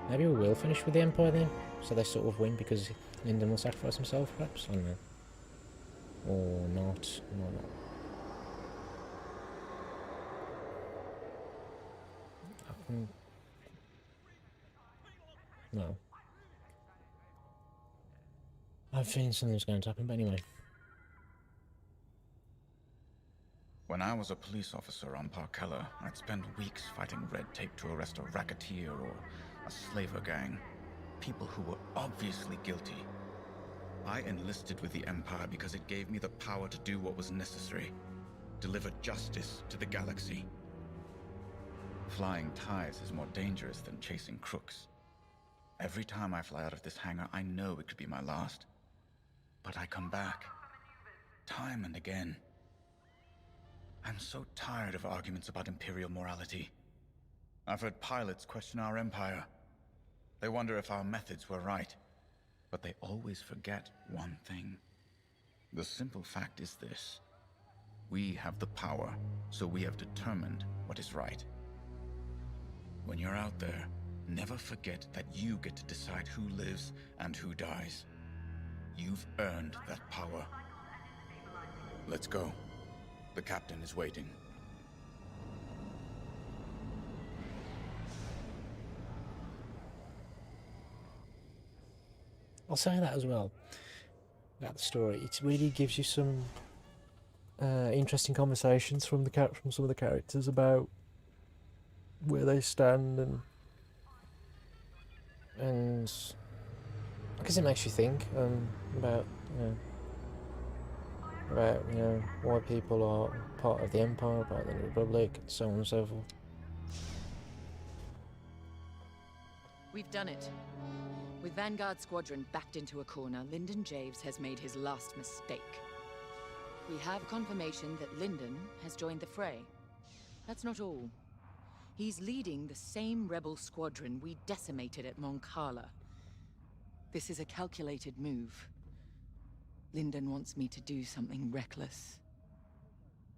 Maybe we will finish with the Empire then, so they sort of win because Lyndon will sacrifice himself, perhaps? I don't know. Or not. Or not. I can... No. I have a feeling something's going to happen, but anyway. When I was a police officer on Parkella, I'd spend weeks fighting red tape to arrest a racketeer or a slaver gang. People who were obviously guilty. I enlisted with the Empire because it gave me the power to do what was necessary. Deliver justice to the galaxy. Flying ties is more dangerous than chasing crooks. Every time I fly out of this hangar, I know it could be my last. But I come back. Time and again. I'm so tired of arguments about Imperial morality. I've heard pilots question our Empire. They wonder if our methods were right. But they always forget one thing. The simple fact is this. We have the power, so we have determined what is right. When you're out there, never forget that you get to decide who lives and who dies. You've earned that power. Let's go. The captain is waiting. I'll say that as well about the story. It really gives you some interesting conversations from some of the characters about where they stand, and I guess it makes you think about why people are part of the Empire, part of the Republic, and so on and so forth. We've done it. With Vanguard Squadron backed into a corner, Lyndon Javes has made his last mistake. We have confirmation that Lyndon has joined the fray. That's not all. He's leading the same rebel squadron we decimated at Mon Cala. This is a calculated move. Lyndon wants me to do something reckless.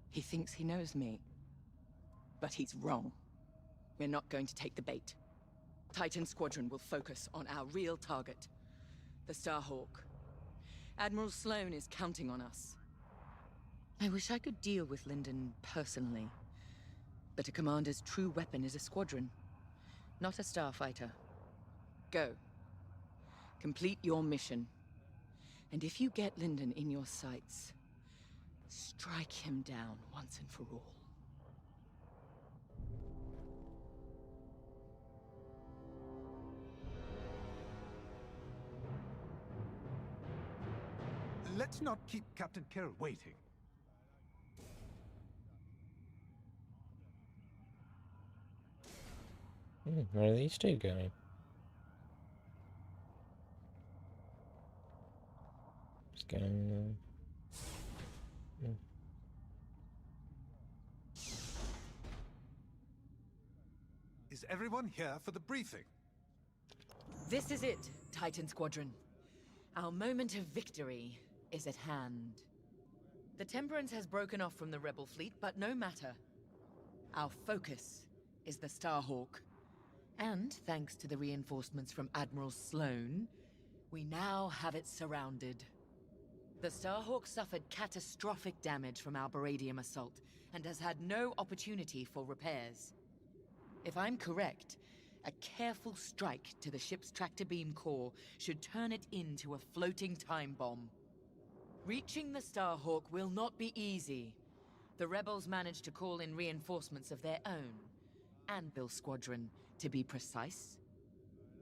He thinks he knows me. But he's wrong. We're not going to take the bait. Titan Squadron will focus on our real target, the Starhawk. Admiral Sloane is counting on us. I wish I could deal with Lyndon personally, but a commander's true weapon is a squadron, not a starfighter. Go. Complete your mission. And if you get Lyndon in your sights, strike him down once and for all. Let's not keep Captain Carroll waiting. Where are these two going? Just going. Is everyone here for the briefing? This is it, Titan Squadron. Our moment of victory is at hand. The Temperance has broken off from the Rebel fleet, but no matter. Our focus is the Starhawk. And thanks to the reinforcements from Admiral Sloane, we now have it surrounded. The Starhawk suffered catastrophic damage from our Baradium assault, and has had no opportunity for repairs. If I'm correct, a careful strike to the ship's tractor beam core should turn it into a floating time bomb. Reaching the Starhawk will not be easy. The rebels managed to call in reinforcements of their own. Anvil Squadron, to be precise.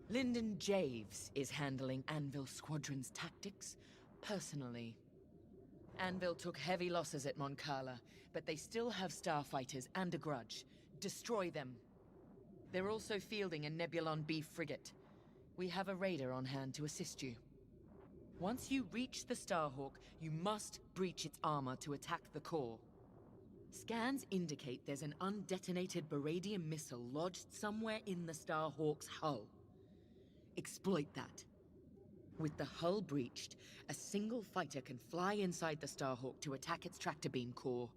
Lyndon Javes is handling Anvil Squadron's tactics personally. Anvil took heavy losses at Mon Cala, but they still have starfighters and a grudge. Destroy them. They're also fielding a Nebulon B frigate. We have a raider on hand to assist you. Once you reach the Starhawk, you must breach its armor to attack the core. Scans indicate there's an undetonated Baradium missile lodged somewhere in the Starhawk's hull. Exploit that. With the hull breached, a single fighter can fly inside the Starhawk to attack its tractor beam core.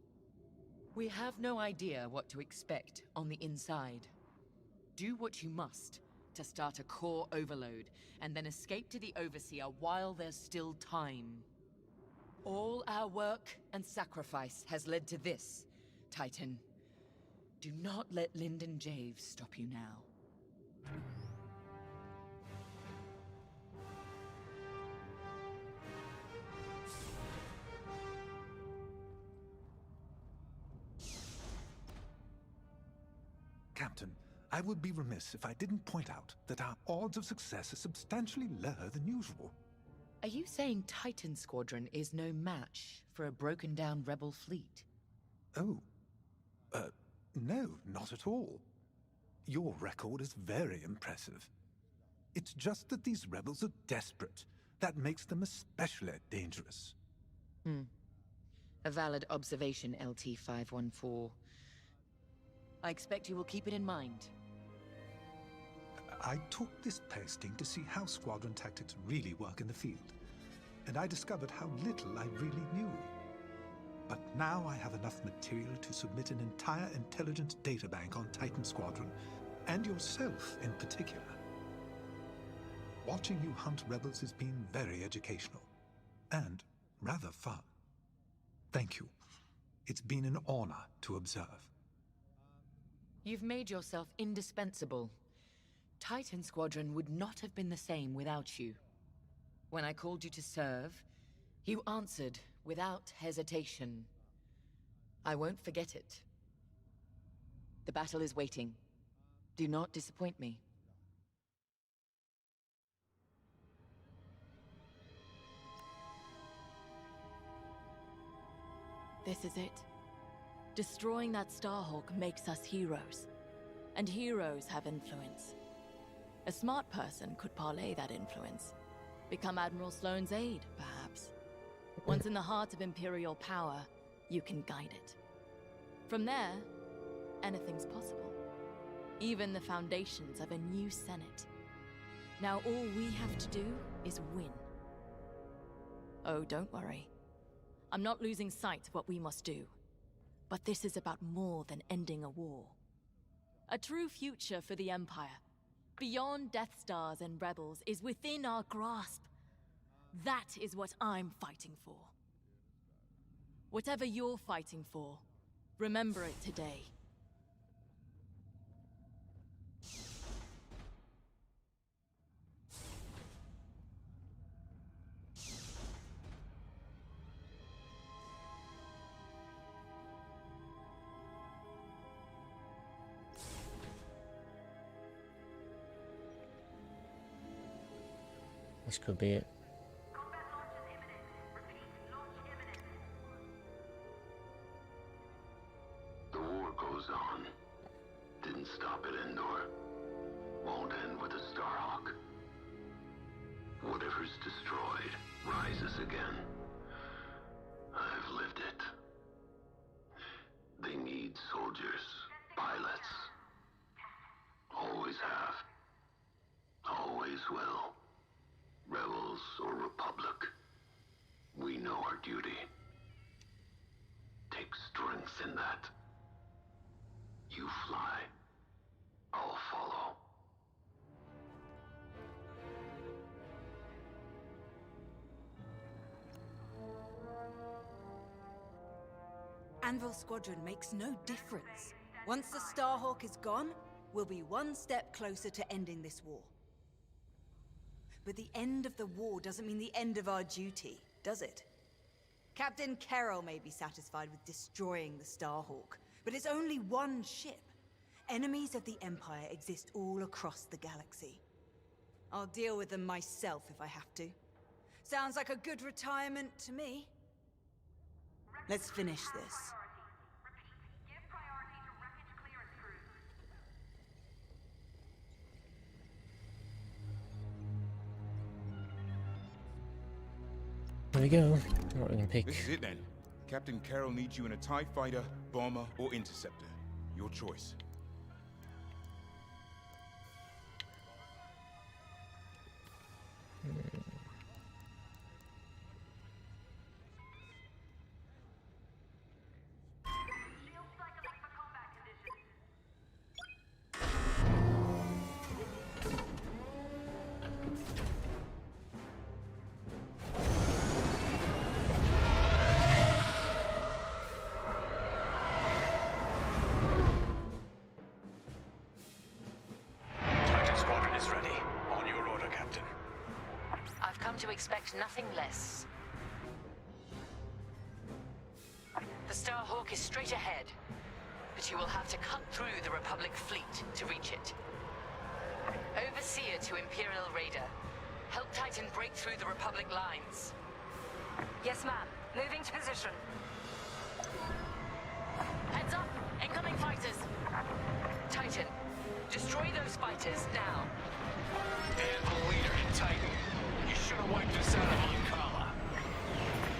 We have no idea what to expect on the inside. Do what you must to start a core overload, and then escape to the Overseer while there's still time. All our work and sacrifice has led to this, Titan. Do not let Lyndon Javes stop you now. Captain, I would be remiss if I didn't point out that our odds of success are substantially lower than usual. Are you saying Titan Squadron is no match for a broken-down rebel fleet? Oh. No, not at all. Your record is very impressive. It's just that these rebels are desperate. That makes them especially dangerous. A valid observation, LT-514. I expect you will keep it in mind. I took this posting to see how squadron tactics really work in the field, and I discovered how little I really knew. But now I have enough material to submit an entire intelligence databank on Titan Squadron, and yourself in particular. Watching you hunt rebels has been very educational, and rather fun. Thank you. It's been an honor to observe. You've made yourself indispensable. Titan Squadron would not have been the same without you. When I called you to serve, you answered without hesitation. I won't forget it. The battle is waiting. Do not disappoint me. This is it. Destroying that Starhawk makes us heroes. And heroes have influence. A smart person could parlay that influence. Become Admiral Sloane's aide, perhaps. Once in the heart of Imperial power, you can guide it. From there, anything's possible. Even the foundations of a new Senate. Now all we have to do is win. Oh, don't worry. I'm not losing sight of what we must do. But this is about more than ending a war. A true future for the Empire, beyond Death Stars and Rebels, is within our grasp. That is what I'm fighting for. Whatever you're fighting for, remember it today. This could be it. The war goes on. Didn't stop at Endor. Won't end with a Starhawk. Whatever's destroyed rises again. I've lived it. They need soldiers, pilots. Always have. Always will. Rebels or Republic. We know our duty. Take strength in that. You fly. I'll follow. Anvil Squadron makes no difference. Once the Starhawk is gone, we'll be one step closer to ending this war. But the end of the war doesn't mean the end of our duty, does it? Captain Carroll may be satisfied with destroying the Starhawk, but it's only one ship. Enemies of the Empire exist all across the galaxy. I'll deal with them myself if I have to. Sounds like a good retirement to me. Let's finish this. There we go. What we can pick. This is it then. Captain Carroll needs you in a TIE fighter, bomber, or interceptor. Your choice. To expect nothing less. The Starhawk is straight ahead. but you will have to cut through the Republic fleet to reach it. Overseer to Imperial Raider. Help Titan break through the Republic lines. Yes, ma'am. Moving to position. Heads up! Incoming fighters! Titan, destroy those fighters now. Anvil leader in Titan. You should have wiped us out of Ankala.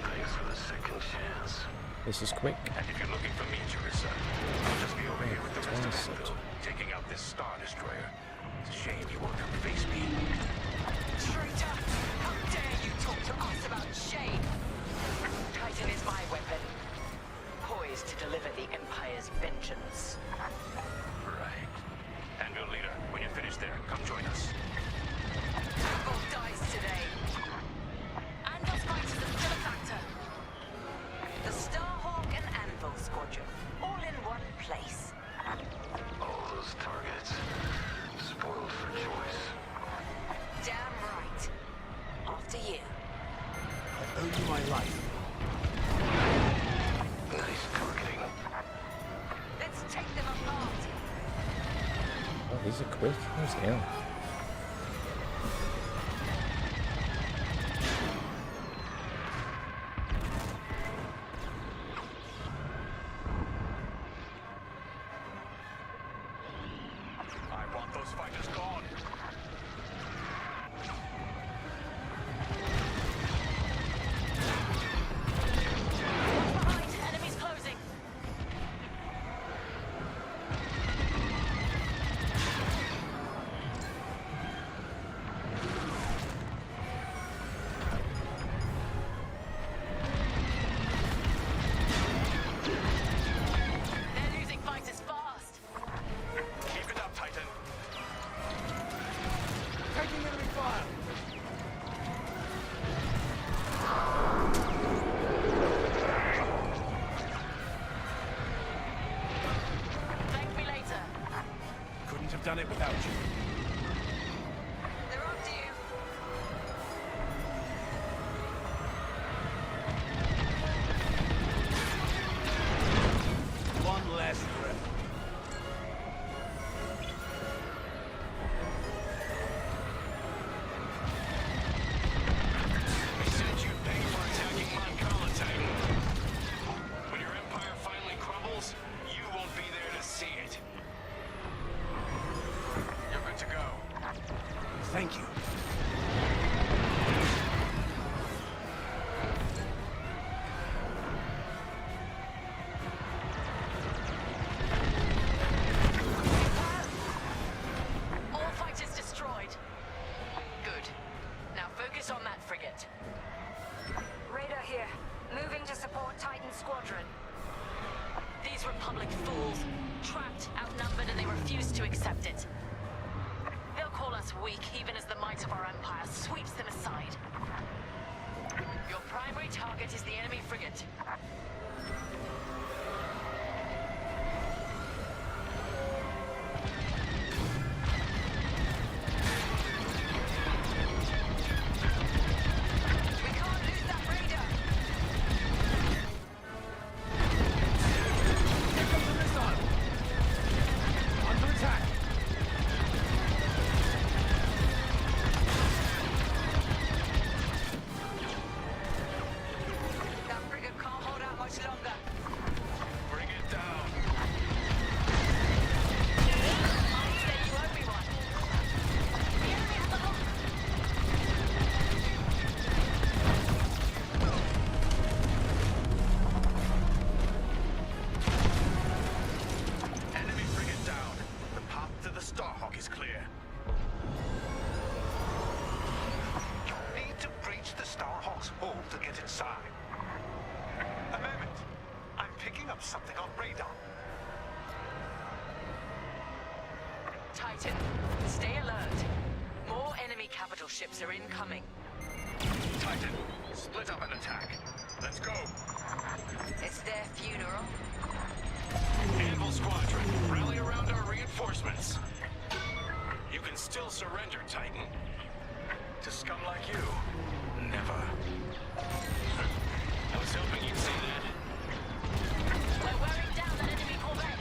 Thanks for the second chance. This is quick. And if you're looking for me, Jerissa, I'll just be over here with the rest of Anvil, taking out this Star Destroyer. It's a shame you won't come face me. Traitor! How dare you talk to us about shame? Titan is my weapon. Poised to deliver the Empire's vengeance. Right. Anvil leader, when you're finished there, come join us. Anvil dies today. Anvil's fighters are still a factor. The Starhawk and Anvil Squadron, all in one place. All those targets, spoiled for choice. Damn right. After you. I owe you my life. Nice targeting. Let's take them apart. Oh, these are quick. Where's the hell? I want those fighters gone. Behind! Enemies closing! They're losing fighters fast! Keep it up, Titan. Taking enemy fire! Thank me later. Couldn't have done it without you. They're after you. One less threat. We said you'd pay for attacking Moncala, Titan. When your empire finally crumbles, you won't be there to see it. You're good to go. Thank you. All fighters destroyed. Good. Now focus on that frigate. Raider here. Moving to support Titan Squadron. These Republic fools. Trapped, outnumbered, and they refuse to accept it. They'll call us weak, even as the might of our empire sweeps them aside. Your primary target is the enemy frigate. We can't lose that Raider. Here comes the missile! Under attack! That frigate can't hold out much longer. Bring it down. I say you owe me one. The enemy has the hook. Enemy frigate down. The path to the Starhawk is clear. You need to breach the Starhawk's hull to get inside. A moment. I'm picking up something on radar. Titan, stay alert. More enemy capital ships are incoming. Titan, split up and attack. Let's go. It's their funeral. Anvil Squadron, rally around our reinforcements. You can still surrender, Titan. To scum like you, never. I was hoping you'd say that. We're wearing down that enemy corvette.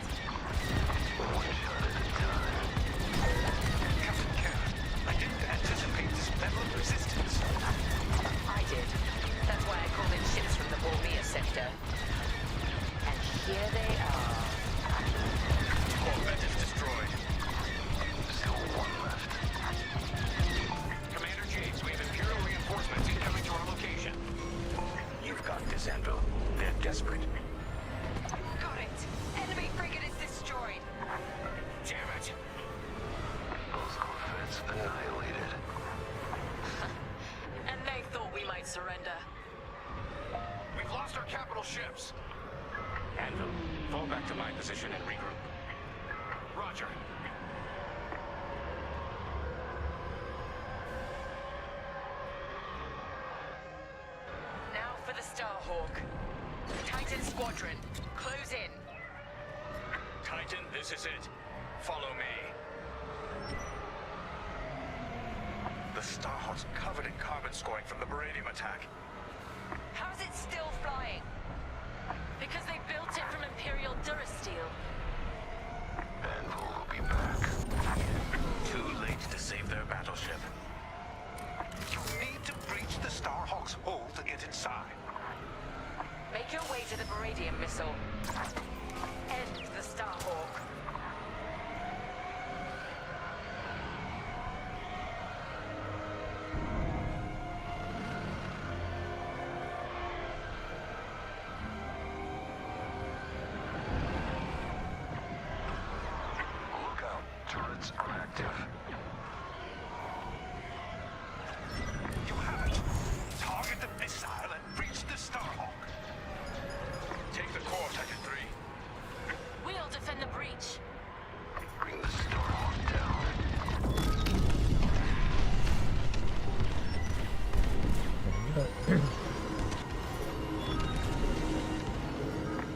desperate. Got it. Enemy frigate is destroyed. Damn it. Both corvettes annihilated. And they thought we might surrender. We've lost our capital ships. Anvil, fall back to my position and regroup. Roger. Now for the Starhawk. Titan Squadron, close in. Titan, this is it. Follow me. The Starhawk's covered in carbon scoring from the Beradium attack. How's it still flying? Because they built it from Imperial Durasteel. Anvil will be back. Too late to save their battleship. You need to breach the Starhawk's hull to get inside. Make your way to the Beradium missile. End the Starhawk. Look out. Turrets are active. You have it. Target the missile and breach the Starhawk. Take the core, Titan 3. We'll defend the breach. Bring the Starhawk down.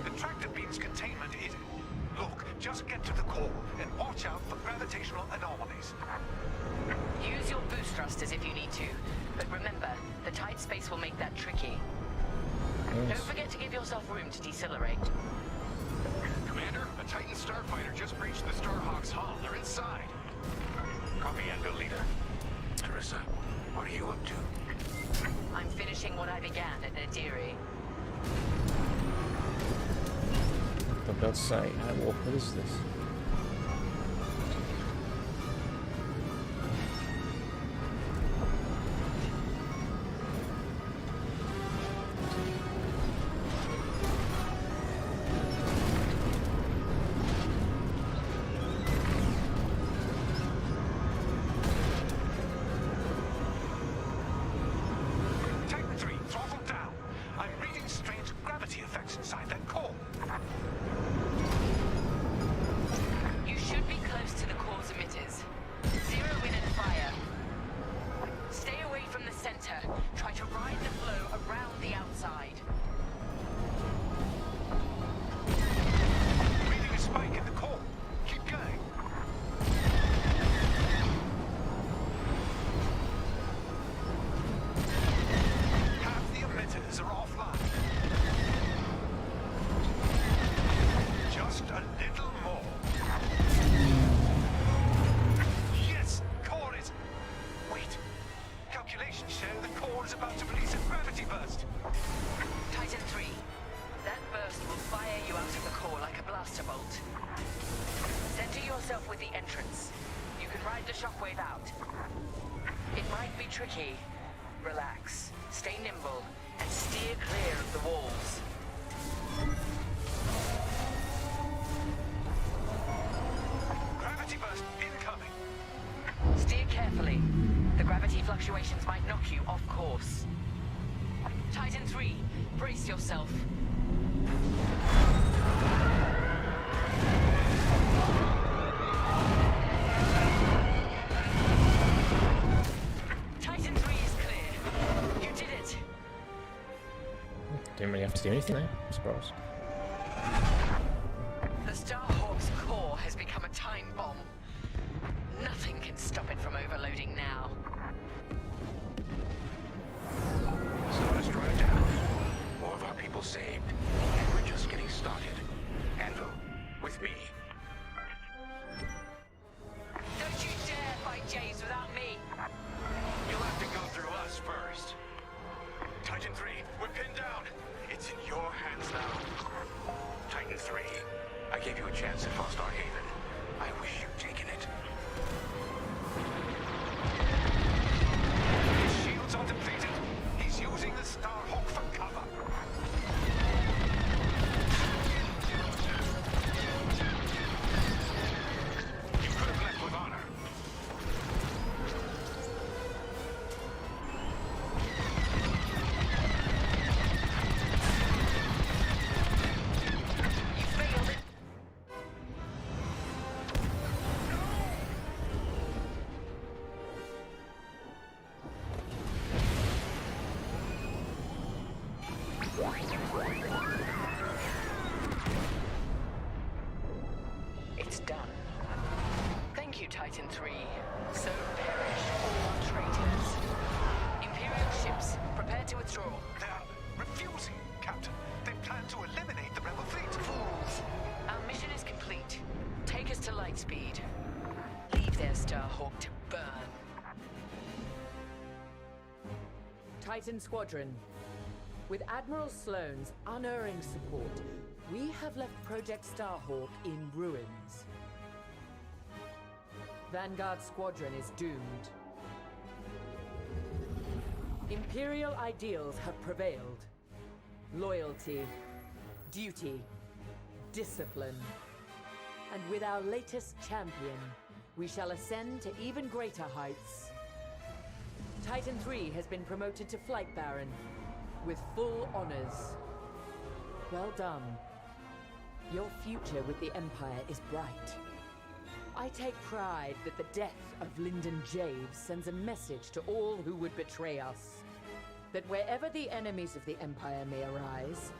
The tractor beam's containment is... Look, just get to the core and watch out for gravitational anomalies. Use your boost thrusters if you need to. But remember, the tight space will make that tricky. Don't forget to give yourself room to decelerate. Commander, a Titan starfighter just breached the Starhawk's hull. They're inside. Copy, Anvil leader. Teresa, what are you up to? I'm finishing what I began at Nadiri. For God's sake, what is this? Titan 3, throttle down. I'm reading strange gravity effects inside that core. You should be close to the core's emitters. Zero in and fire. Stay away from the center. Try to ride the flow around the outside. Reading a spike in the core. Keep going. Half the emitters are offline. Just a little more. Yes, core is... Wait. Calculations show the core is about to release a gravity burst. Titan 3. That burst will fire you out of the core like a blaster bolt. Center yourself with the entrance. You can ride the shockwave out. It might be tricky. Relax, stay nimble, and steer clear of the walls. Gravity burst incoming. Steer carefully. The gravity fluctuations might knock you off course. Titan 3, brace yourself. Titan 3 is clear. You did it. Didn't really have to do anything there, I suppose. The Starhawk's core has become a time bomb. Nothing can stop it from overloading now. Star Destroyer down. More of our people saved. And we're just getting started. Anvil, with me. Don't you dare fight Jays without me. You'll have to go through us first. Titan 3, we're pinned down. It's in your hands now. Titan 3, I gave you a chance at Fostar Haven. I wish you'd taken it. It's done. Thank you, Titan 3. So perish all traitors. Imperial ships, prepare to withdraw. They're refusing, Captain. They plan to eliminate the rebel fleet. Fools. Our mission is complete. Take us to Lightspeed. Leave their Starhawk to burn. Titan Squadron. With Admiral Sloane's unerring support, we have left Project Starhawk in ruins. Vanguard Squadron is doomed. Imperial ideals have prevailed. Loyalty, duty, discipline. And with our latest champion, we shall ascend to even greater heights. Titan 3 has been promoted to Flight Baron, with full honors. Well done. Your future with the Empire is bright. I take pride that the death of Lyndon Javes sends a message to all who would betray us. That wherever the enemies of the Empire may arise,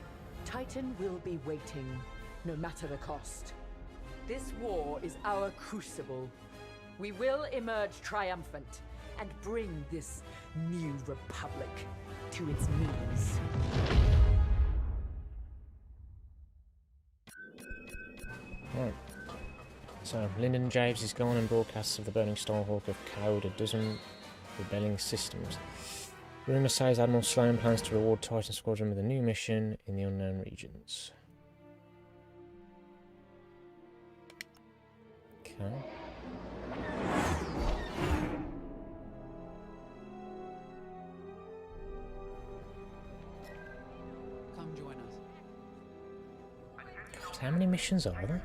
Titan will be waiting, no matter the cost. This war is our crucible. We will emerge triumphant and bring this new republic to its knees. Right. So, Lyndon Javes is gone and broadcasts of the burning Starhawk have cowed a dozen rebelling systems. Rumour says Admiral Sloane plans to reward Titan Squadron with a new mission in the unknown regions. Okay. Come join us. God, how many missions are there?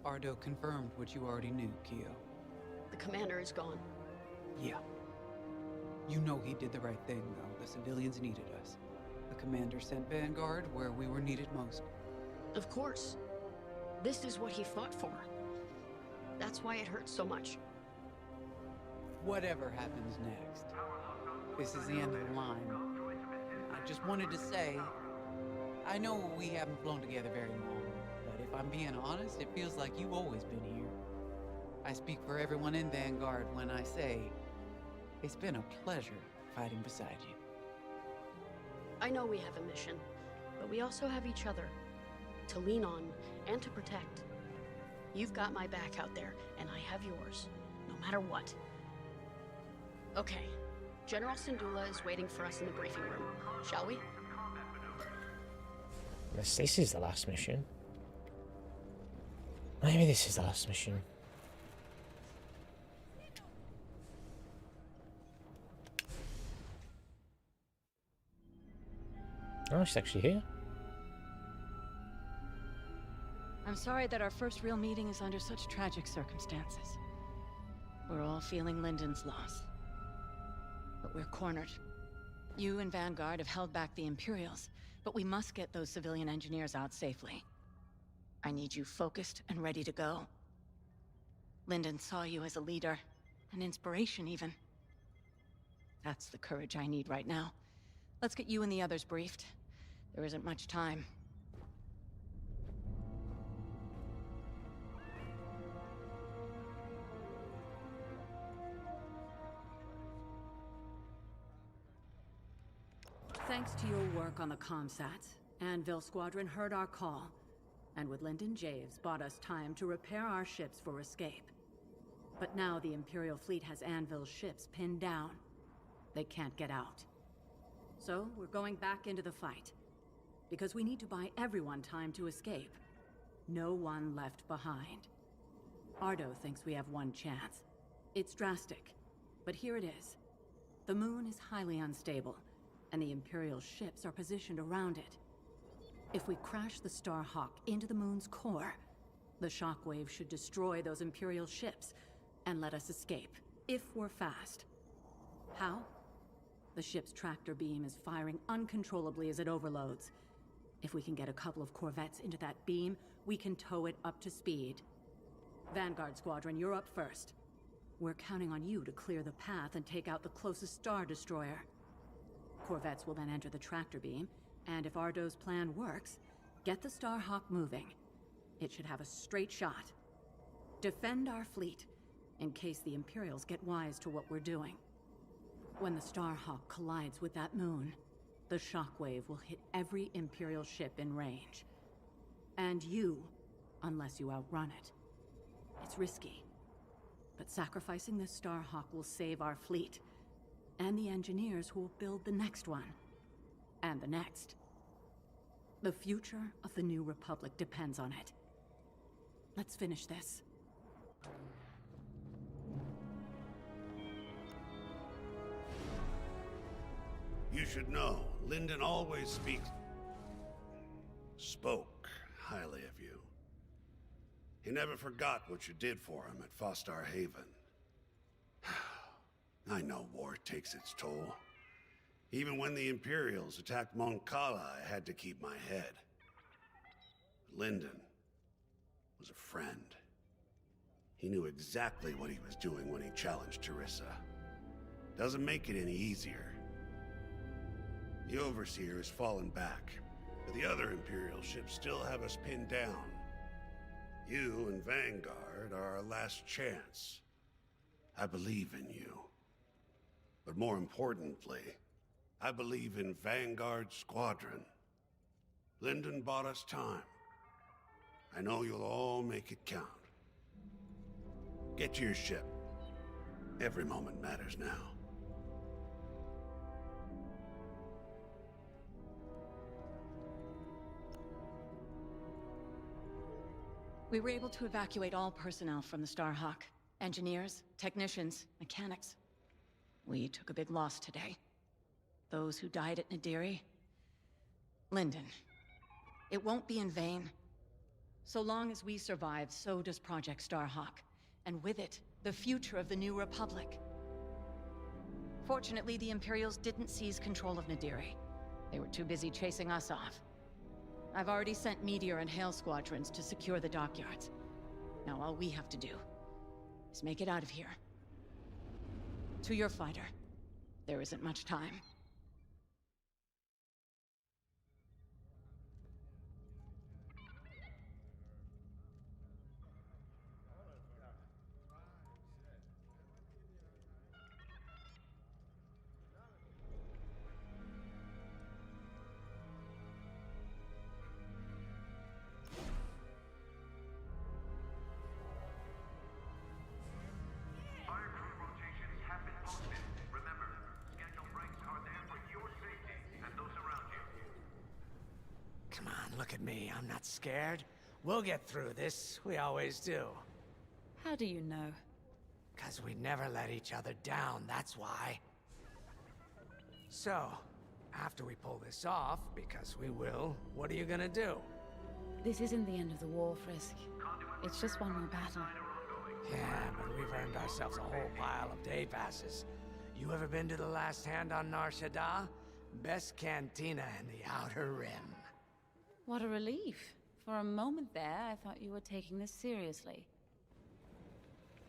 Ardo confirmed what you already knew, Keo. The commander is gone. Yeah. You know he did the right thing, though. The civilians needed us. The commander sent Vanguard where we were needed most. Of course. This is what he fought for. That's why it hurts so much. Whatever happens next, this is the end of the line. I just wanted to say, I know we haven't flown together very long, but if I'm being honest, it feels like you've always been here. I speak for everyone in Vanguard when I say, it's been a pleasure fighting beside you. I know we have a mission, but we also have each other to lean on and to protect. You've got my back out there, and I have yours, no matter what. Okay, General Syndulla is waiting for us in the briefing room. Shall we? Unless this is the last mission. Maybe this is the last mission. Oh, she's actually here. I'm sorry that our first real meeting is under such tragic circumstances. We're all feeling Lyndon's loss. But we're cornered. You and Vanguard have held back the Imperials, but we must get those civilian engineers out safely. I need you focused and ready to go. Lyndon saw you as a leader, an inspiration even. That's the courage I need right now. Let's get you and the others briefed. There isn't much time. Thanks to your work on the comsats, Anvil Squadron heard our call, and with Lyndon Javes bought us time to repair our ships for escape. But now the Imperial fleet has Anvil's ships pinned down. They can't get out. So we're going back into the fight, because we need to buy everyone time to escape. No one left behind. Ardo thinks we have one chance. It's drastic, but here it is. The moon is highly unstable, and the Imperial ships are positioned around it. If we crash the Starhawk into the moon's core, the shockwave should destroy those Imperial ships and let us escape, if we're fast. How? The ship's tractor beam is firing uncontrollably as it overloads. If we can get a couple of corvettes into that beam, we can tow it up to speed. Vanguard Squadron, you're up first. We're counting on you to clear the path and take out the closest Star Destroyer. Corvettes will then enter the tractor beam, and if Ardo's plan works, get the Starhawk moving. It should have a straight shot. Defend our fleet, in case the Imperials get wise to what we're doing. When the Starhawk collides with that moon, the shockwave will hit every Imperial ship in range. And you, unless you outrun it. It's risky, but sacrificing the Starhawk will save our fleet, and the engineers who will build the next one, and the next. The future of the New Republic depends on it. Let's finish this. You should know, Lyndon always spoke highly of you. He never forgot what you did for him at Fostar Haven. I know war takes its toll. Even when the Imperials attacked Moncala, I had to keep my head. Lyndon was a friend. He knew exactly what he was doing when he challenged Teresa. Doesn't make it any easier. The Overseer has fallen back, but the other Imperial ships still have us pinned down. You and Vanguard are our last chance. I believe in you. But more importantly, I believe in Vanguard Squadron. Lyndon bought us time. I know you'll all make it count. Get to your ship. Every moment matters now. We were able to evacuate all personnel from the Starhawk. Engineers, technicians, mechanics. We took a big loss today. Those who died at Nadiri. Lyndon. It won't be in vain. So long as we survive, so does Project Starhawk. And with it, the future of the New Republic. Fortunately, the Imperials didn't seize control of Nadiri. They were too busy chasing us off. I've already sent Meteor and Hail Squadrons to secure the dockyards. Now all we have to do is make it out of here. To your fighter. There isn't much time. Come on, look at me. I'm not scared. We'll get through this. We always do. How do you know? 'Cause we never let each other down, that's why. So, after we pull this off, because we will, what are you gonna do? This isn't the end of the war, Frisk. It's just one more battle. Yeah, but we've earned ourselves a whole pile of day passes. You ever been to the last hand on Nar Shaddaa? Best cantina in the Outer Rim. What a relief. For a moment there, I thought you were taking this seriously.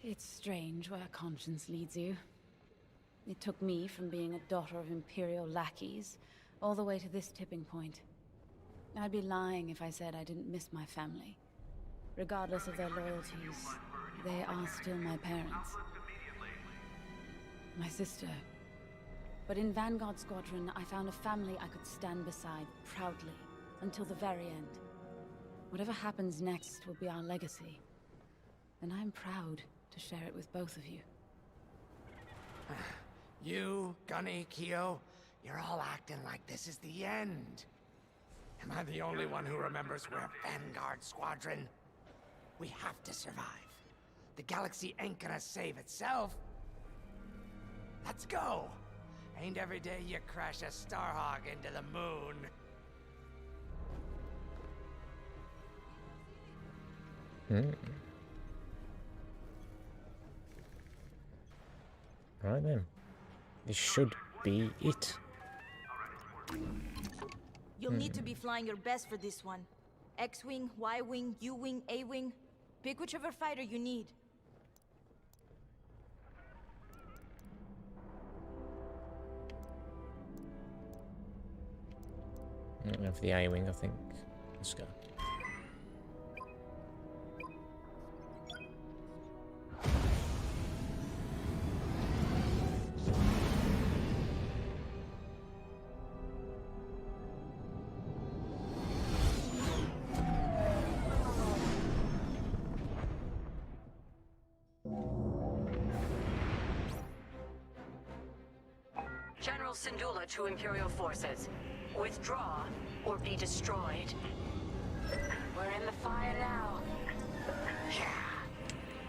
It's strange where conscience leads you. It took me from being a daughter of Imperial lackeys all the way to this tipping point. I'd be lying if I said I didn't miss my family. Regardless of their loyalties, they are still my parents. My sister. But in Vanguard Squadron, I found a family I could stand beside proudly until the very end. Whatever happens next will be our legacy. And I'm proud to share it with both of you. You, Gunny, Keo, you're all acting like this is the end. Am I the only one who remembers we're Vanguard Squadron? We have to survive. The galaxy ain't gonna save itself. Let's go! Ain't every day you crash a Starhawk into the moon. Right then. This should be it. You'll need to be flying your best for this one. X-Wing, Y-Wing, U-Wing, A-Wing. Pick whichever fighter you need. For the A-Wing, I think. Let's go. General Syndulla to Imperial forces. Withdraw or be destroyed. We're in the fire now. Yeah.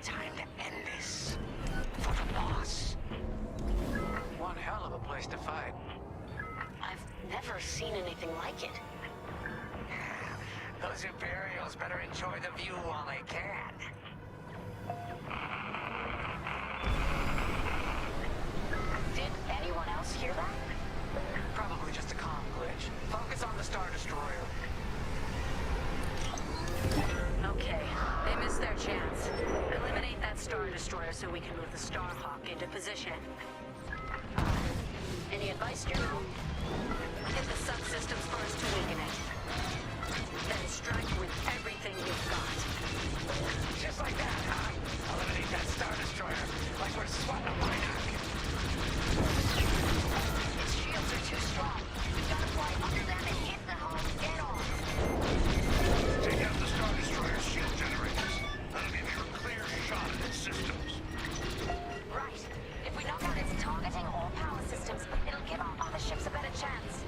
Time to end this. For the boss. One hell of a place to fight. I've never seen anything like it. Those Imperials better enjoy the view while they can. Did anyone else hear that? Probably just a comm glitch. Focus on the Star Destroyer. Okay, they missed their chance. Eliminate that Star Destroyer so we can move the Starhawk into position. Any advice, General? Hit the subsystems first to weaken it. Then strike with everything you've got. Just like that, huh? Eliminate that Star Destroyer like we're swatting a mine. Its shields are too strong. We've got to fly under them and hit the hull head on. Take out the Star Destroyer's shield generators. That'll give you a clear shot at its systems. Right. If we knock out its targeting or power systems, it'll give our other ships a better chance.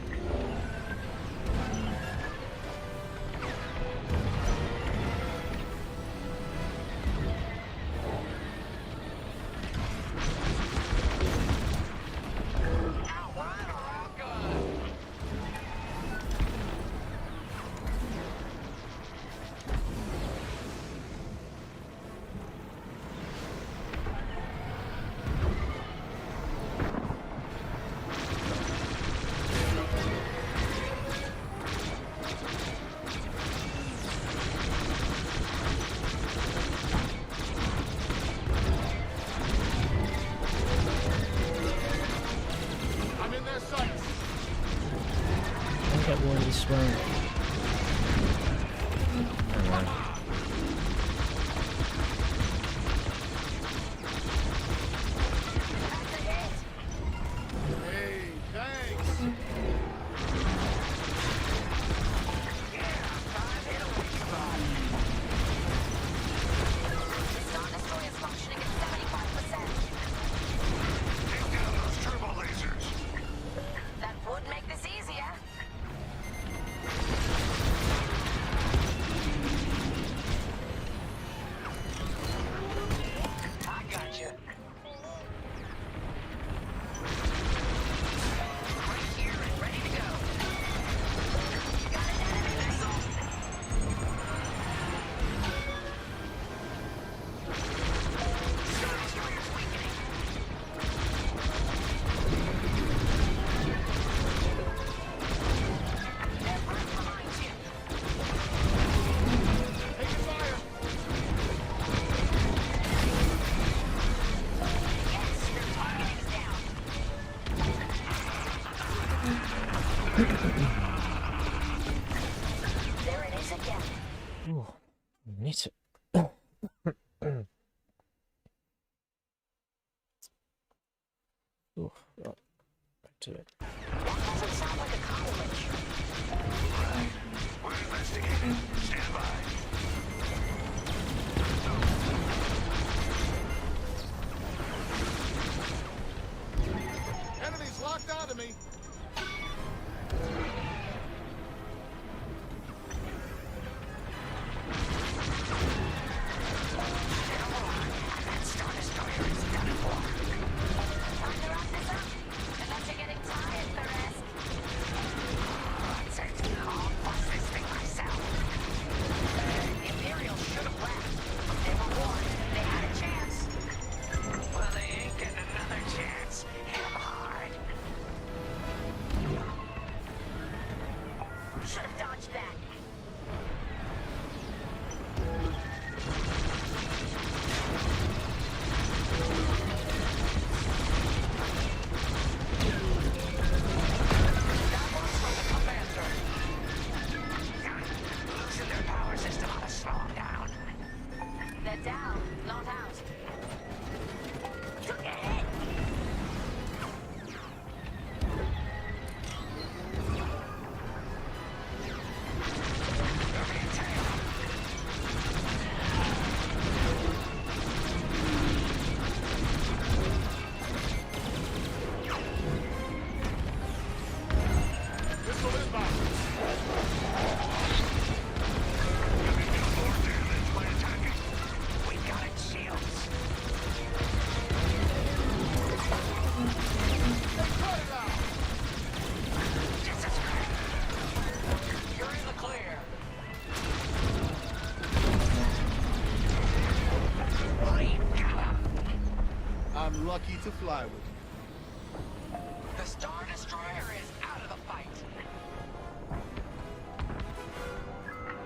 Knit it. Oh, right. Back to it. That doesn't sound like a comm glitch. We're investigating. Stand by. Enemies locked onto me. lucky to fly with you. The Star Destroyer is out of the fight.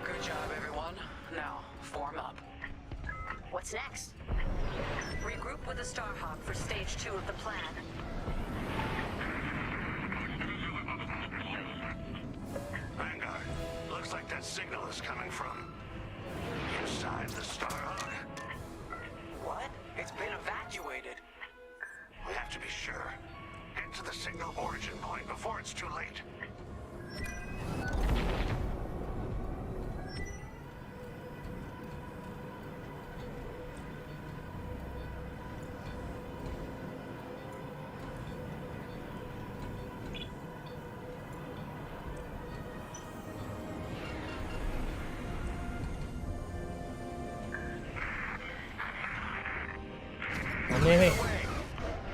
Good job, everyone. Now, form up. What's next? Regroup with the Starhawk for stage 2 of the plan. Vanguard, looks like that signal is coming from inside the Starhawk. What? It's been evacuated. We have to be sure. Get to the signal origin point before it's too late. I knew it.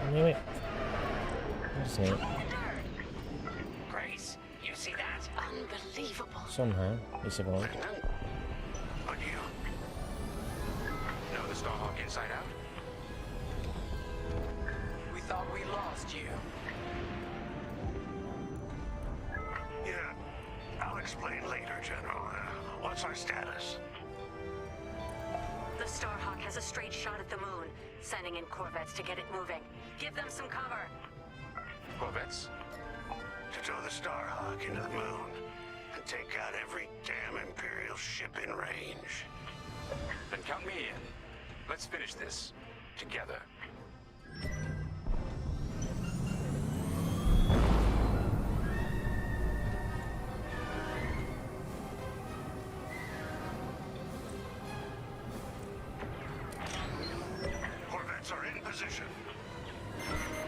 I knew it. I just knew it. Grace, you see that? Unbelievable. Somehow, he survived. But you Know the Starhawk inside out? We thought we lost you. Yeah, I'll explain later, General. What's our status? The Starhawk has a straight shot at the moon, sending in corvettes to get it moving. Give them some cover. Corvettes? To tow the Starhawk into the moon and take out every damn Imperial ship in range. Then count me in. Let's finish this. Together. Corvettes are in position.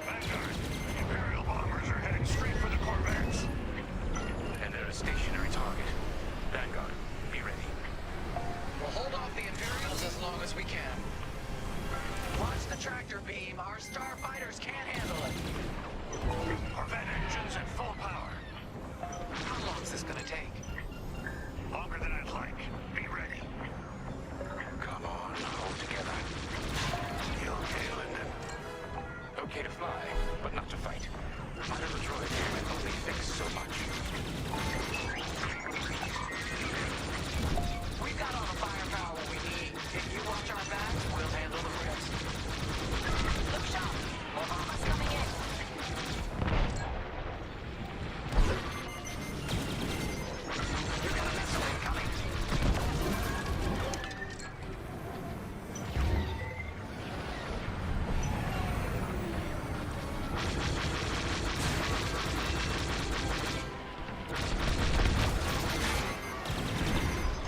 Vanguard, Imperial bombers are heading straight for the Corvettes. And they're a stationary target. Vanguard, be ready. We'll hold off the Imperials as long as we can. Launch the tractor beam. Our starfighters can't handle it. Corvette engines at full power. How long is this gonna take? Longer than I'd like. Be ready. Come on, hold together. You okay, Lyndon? Okay to fly, but not to fight. My little droid here can only fix so much. We've got all the firepower we need. If you watch our backs, we'll handle the rest. Look sharp. More bombers coming in. You're gonna miss them coming.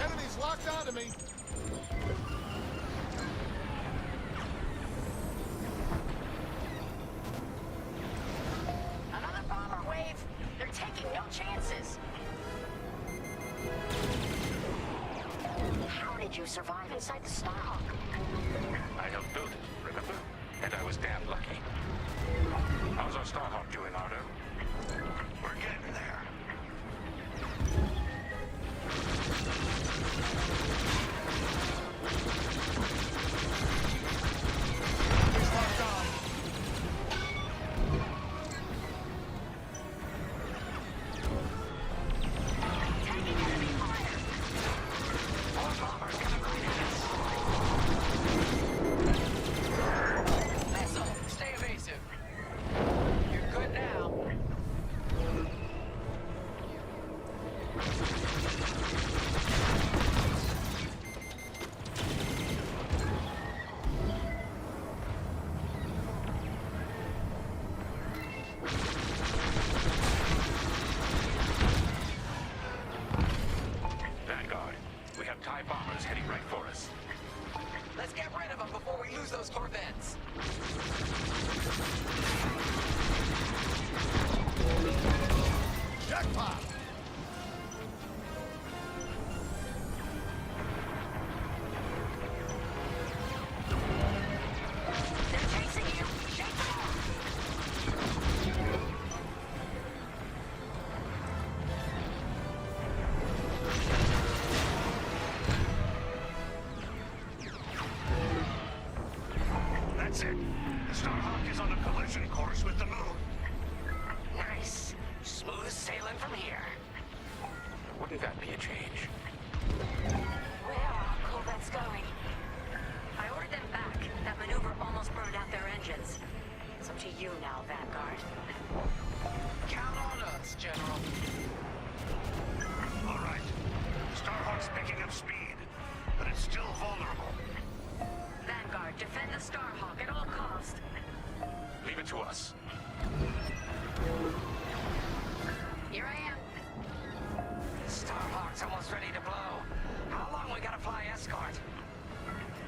Enemies locked onto me. Another bomber wave. They're taking no chances. How did you survive inside the Starhawk? I helped build it, remember? And I was damn lucky. How's our Starhawk doing, Ardo? We're getting there. Enemies locked on. Taking enemy fire. More bombers coming right at us. Missiles. Starhawk is on a collision course with the moon. Nice. Smooth sailing from here. Wouldn't that be a change? Where are corvettes going? I ordered them back. That maneuver almost burned out their engines. It's up to you now, Vanguard. Count on us, General. All right. Starhawk's picking up speed, but it's still vulnerable. Vanguard, defend the Starhawk at all costs. Leave it to us. Here I am. Starhawk's almost ready to blow. How long we gotta fly escort?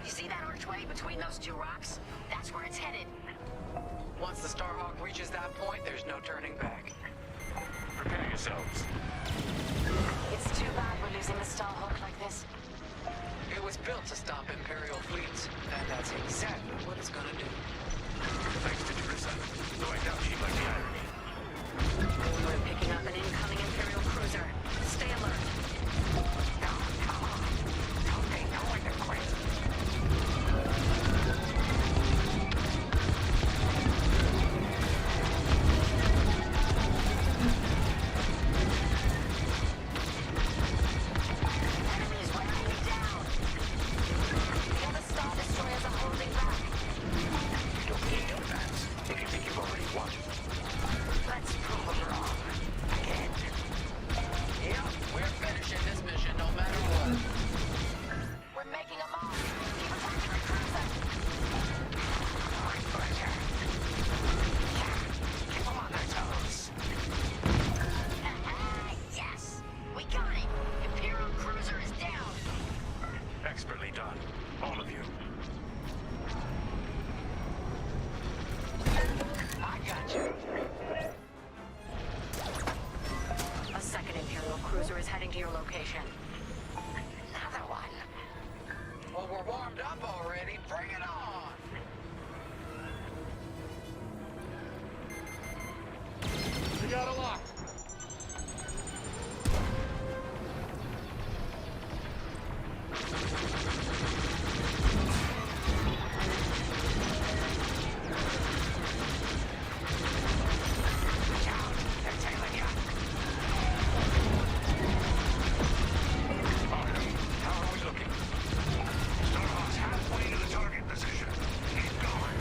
You see that archway between those two rocks? That's where it's headed. Once the Starhawk reaches that point, there's no turning back. Prepare yourselves. It's too bad we're losing the Starhawk like this. It was built to stop Imperial fleets, and that's exactly what it's gonna do. Thanks to Teresa, though I doubt she'd like the irony. We're picking up an incoming Imperial cruiser. Stay alert. No, come on. Don't they know when to quit? Enemies wearing me down. The other Star Destroyers are holding back. You don't need no advance if you think you've already won. Let's prove them wrong. Again. Yep, we're finishing this mission no matter what. We're making a mark. Keep attacking the cruiser. My pleasure. Yeah, keep them on their toes. Yes! We got it! Imperial cruiser is down! Expertly done. All of you. I got you. A second Imperial cruiser is heading to your location. Another one. Well, we're warmed up already. Bring it on! We got a lock. They're tailing you. How are we looking? Starhawk's halfway to the target position. Keep going.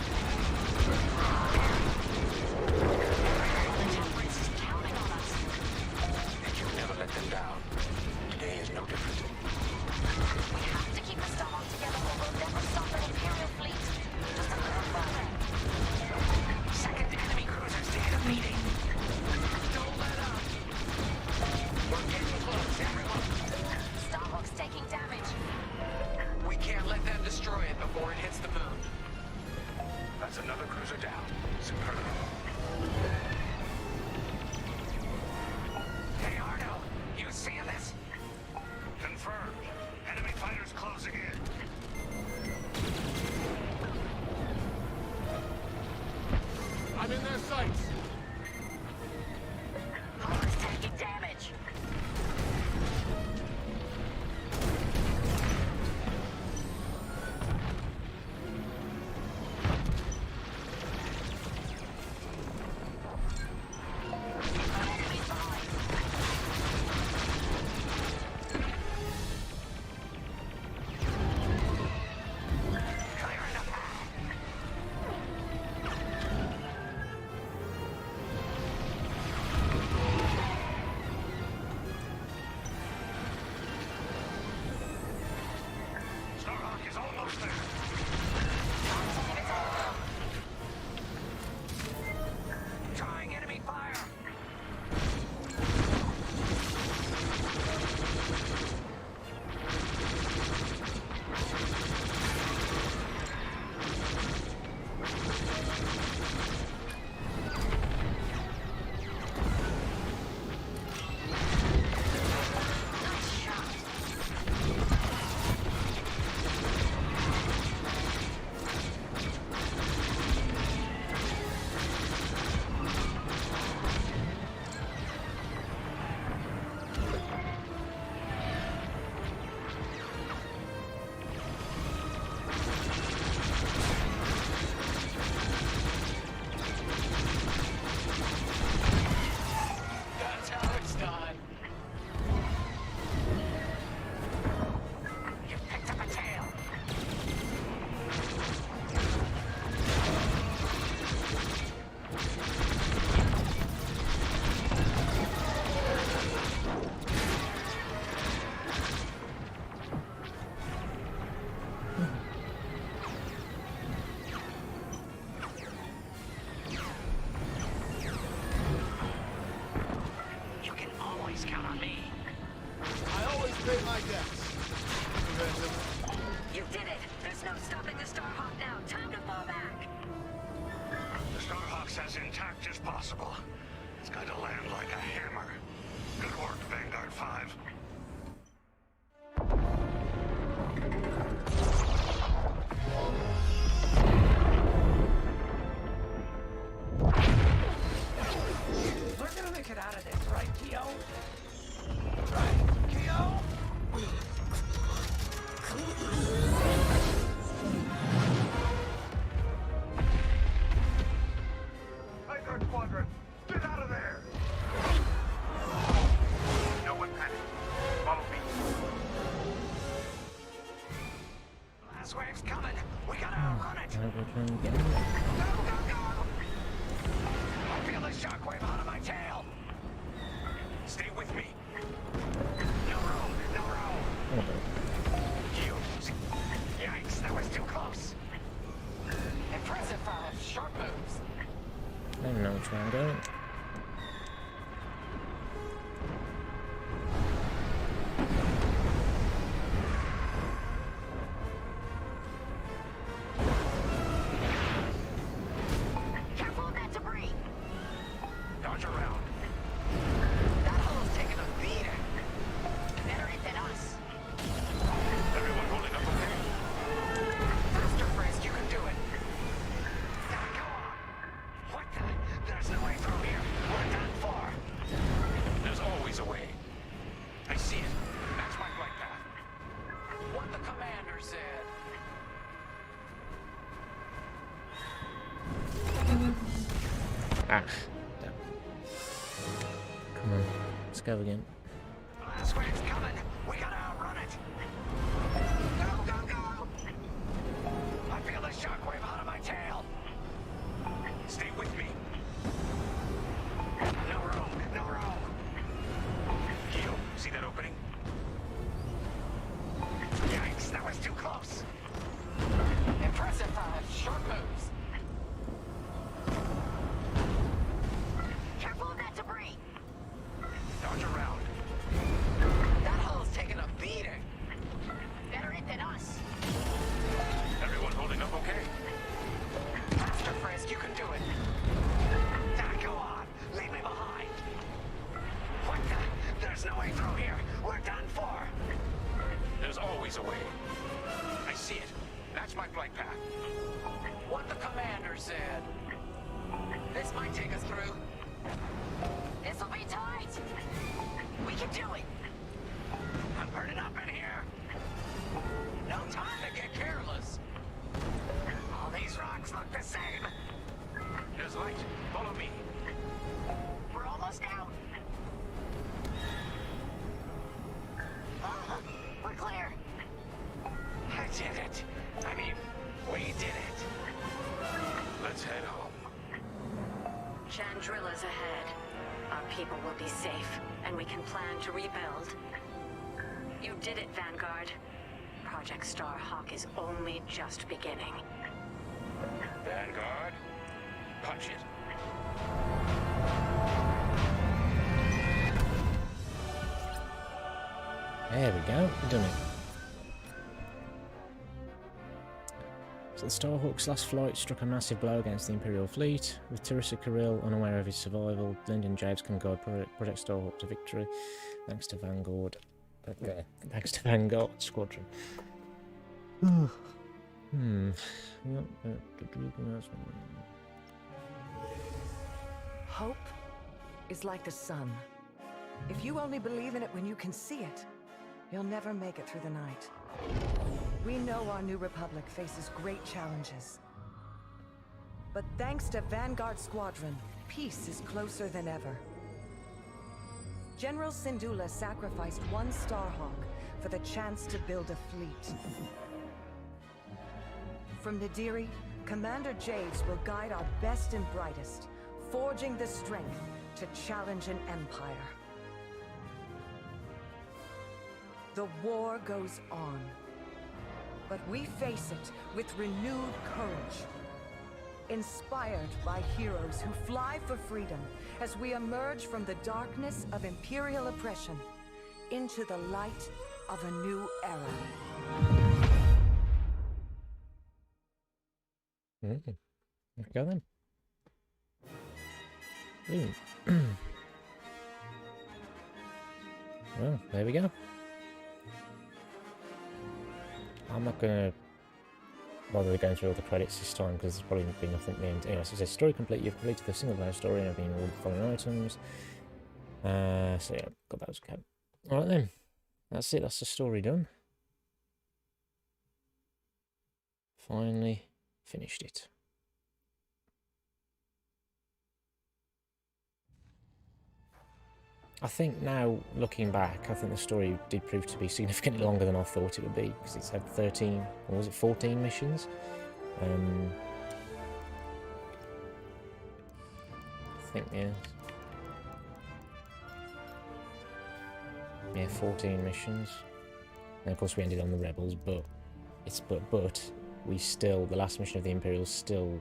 The Temperance is counting on us. And you'll never let them down. Today is no different. We have to keep the Starhawk together or we'll never stop an Imperial fleet. Just a little further. Second enemy cruiser's the defeating. Don't let up. We're getting close, everyone. Starhawk's taking damage. We can't let them destroy it before it hits the moon. That's another cruiser down. Superb. Hey, Arno, you seeing this? Confirmed. Enemy fighters closing in. I'm in their sights. Hull's taking damage. Enemies behind. Clearing the path. You can always count on me. I always pay my debts. You did it. There's no stopping the Starhawk now. Time to fall back. The Starhawk's as intact as possible. It's going to land like a hammer. Good work, Vanguard 5. We're gonna make it out of this, right, Keo? Right, Keo? Vanguard Squadron, get out of there! No one panic. Follow me. Last wave's coming. We gotta outrun it. Get Go, go, go! I feel the shockwave out of my tail. Stay with me. No room, no room. You. Yikes, that was too close. Impressive, sharp moves. I don't know which way I'm going. Careful of that debris. Dodge around. That hole's taking a beating. Better it than us. Everyone holding up okay? Faster, Frisk, you can do it. Now go on. What the? There's no way through here. We're done for. There's always a way. I see it. That's my flight path. What the commander said. Ah, damn. Come on, let's go again. Last wave's coming. We gotta outrun it. Go, go, go! I feel the shockwave out of my tail. Stay with me. No room, no room. Keo, see that opening? Yikes, that was too close. Impressive, sharp moves. Careful of that debris. Dodge around. That hole's taking a beating. Better it than us. Everyone holding up okay? Faster, Frisk, you can do it. Now go on, leave me behind. What the? There's no way through here. We're done for. There's always a way. I see it. That's my flight path. What the commander said. This might take us through. This'll be tight. We can do it. I'm burning up in here. No time to get careless. All these rocks look the same. There's light. Follow me. We're almost out. We're clear. I did it. I mean, we did it. Let's head home. Chandrilla's ahead. Our people will be safe, and we can plan to rebuild. You did it, Vanguard. Project Starhawk is only just beginning. Vanguard, punch it. There we go, we've done it. So the Starhawk's last flight struck a massive blow against the Imperial fleet. With Teresa Kirill unaware of his survival, Lyndon James can guide Project Starhawk to victory, thanks to Vanguard. Thanks to Vanguard Squadron. Hope is like the sun. If you only believe in it when you can see it, you'll never make it through the night. We know our new republic faces great challenges. But thanks to Vanguard Squadron, peace is closer than ever. General Syndulla sacrificed one Starhawk for the chance to build a fleet. From Nadiri, Commander Javes will guide our best and brightest, forging the strength to challenge an empire. The war goes on, but we face it with renewed courage. inspired by heroes who fly for freedom as we emerge from the darkness of Imperial oppression into the light of a new era. There we go then. Well, there we go. I'm not gonna bother going through all the credits this time because there's probably been nothing mean. Anyway, so it says story complete. You've completed the single player story and have been all the following items. So yeah, got those. Okay. Alright then. That's it, that's the story done. Finally finished it. I think now, looking back, I think the story did prove to be significantly longer than I thought it would be, because it's had 13, or was it 14 missions? I think, yeah. Yeah, 14 missions. And of course we ended on the Rebels, but we still, the last mission of the Imperials still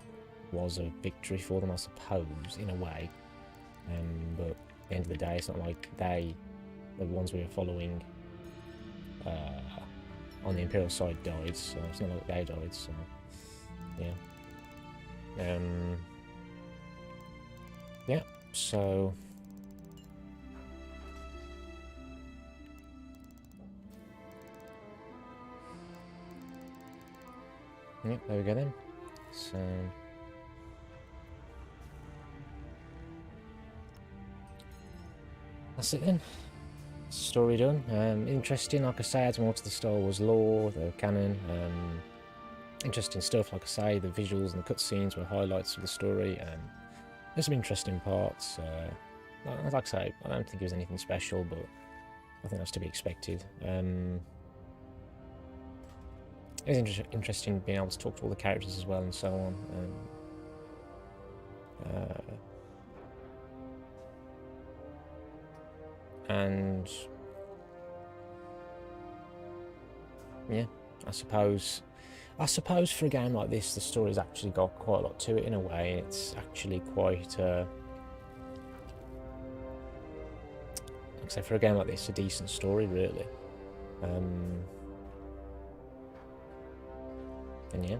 was a victory for them, I suppose, in a way. But at the end of the day, it's not like the ones we were following on the Imperial side died, so it's not like they died, so yeah. Yeah, so yep, there we go then. So that's it then. Story done. Interesting, like I say, adds more to the Star Wars lore, the canon. Interesting stuff, like I say, the visuals and the cutscenes were highlights of the story. There's some interesting parts. Like I say, I don't think it was anything special, but I think that's to be expected. It was interesting being able to talk to all the characters as well and so on. And yeah, I suppose for a game like this, the story's actually got quite a lot to it in a way. It's actually quite, like I say, for a game like this, a decent story, really. And yeah,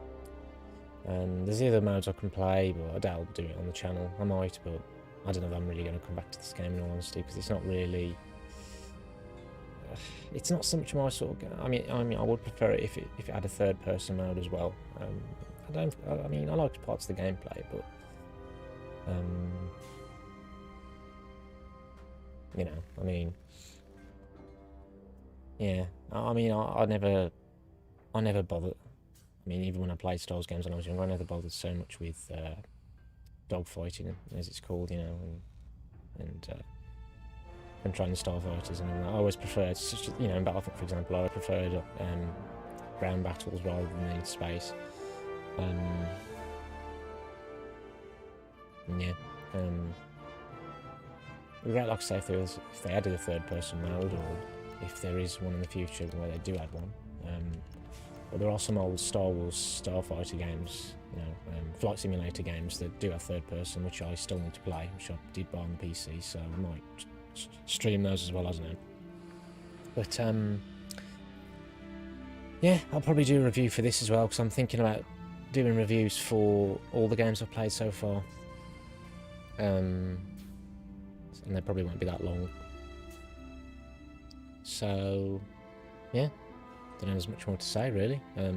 there's the other modes I can play, but I doubt I'll do it on the channel. I might, but I don't know if I'm really going to come back to this game in all honesty, because it's not really. It's not so much my sort of game. I mean, I would prefer it if it had a third-person mode as well. I mean, I liked parts of the gameplay, but you know, I mean, yeah. I mean, I never bothered. I mean, even when I played Star Wars games when I was younger, I never bothered so much with dogfighting, as it's called, you know, and trying to starfighters and all that. I always preferred, you know, in Battlefront, for example, I preferred ground battles rather than in space. And yeah, it'd be great, like I say, if they added a third-person mode, or if there is one in the future where they do add one. But there are some old Star Wars starfighter games, you know, flight simulator games that do have third person, which I still need to play, which I did buy on the PC, so I might stream those as well, I don't know. But yeah, I'll probably do a review for this as well, because I'm thinking about doing reviews for all the games I've played so far. And they probably won't be that long. So yeah. Don't know there's much more to say, really. I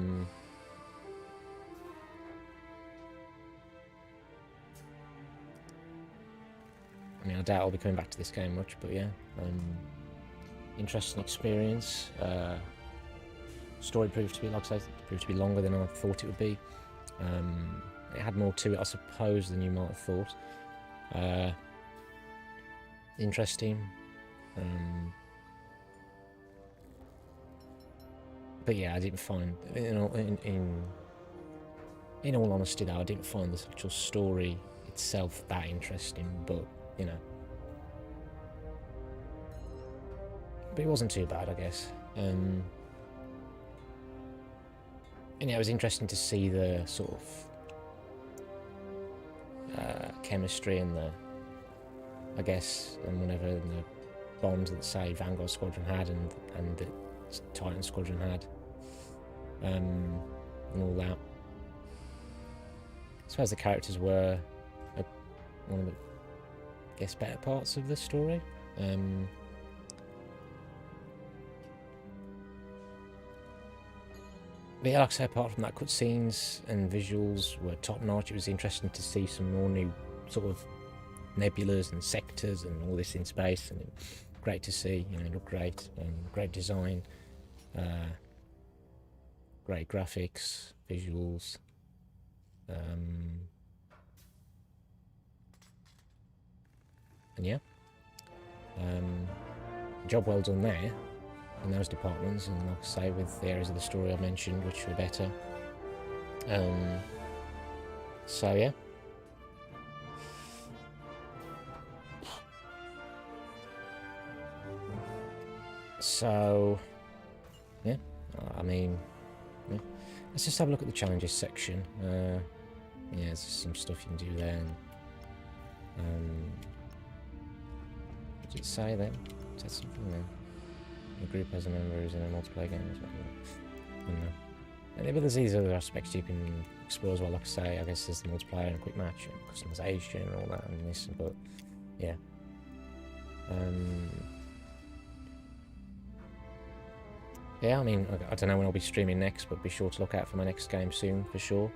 mean, I doubt I'll be coming back to this game much, but yeah. Interesting experience. Story proved to be, like I said, proved to be longer than I thought it would be. It had more to it, I suppose, than you might have thought. Interesting. But yeah, I didn't find, in all honesty though, I didn't find the actual story itself that interesting, but, you know. But it wasn't too bad, I guess. And yeah, it was interesting to see the sort of chemistry and the, I guess, and whatever the bonds that say Vanguard Squadron had and the Titan Squadron had, and all that. I suppose the characters were one of the, I guess, better parts of the story. But yeah, like I say, apart from that, cutscenes and visuals were top notch. It was interesting to see some more new sort of nebulas and sectors and all this in space, and great to see. You know, it looked great, great design, great graphics, visuals. And yeah, job well done there in those departments, and like I say, with the areas of the story I mentioned which were better. So yeah. So yeah, I mean, yeah. Let's just have a look at the challenges section. Yeah, there's some stuff you can do there. And, what did it say then? It said something then. The group as a member is in a multiplayer game as well. I don't know. And but there's these other aspects you can explore as well. Like I say, I guess there's the multiplayer and a quick match and customization and all that and this. But yeah. Yeah, I mean, I don't know when I'll be streaming next, but be sure to look out for my next game soon for sure.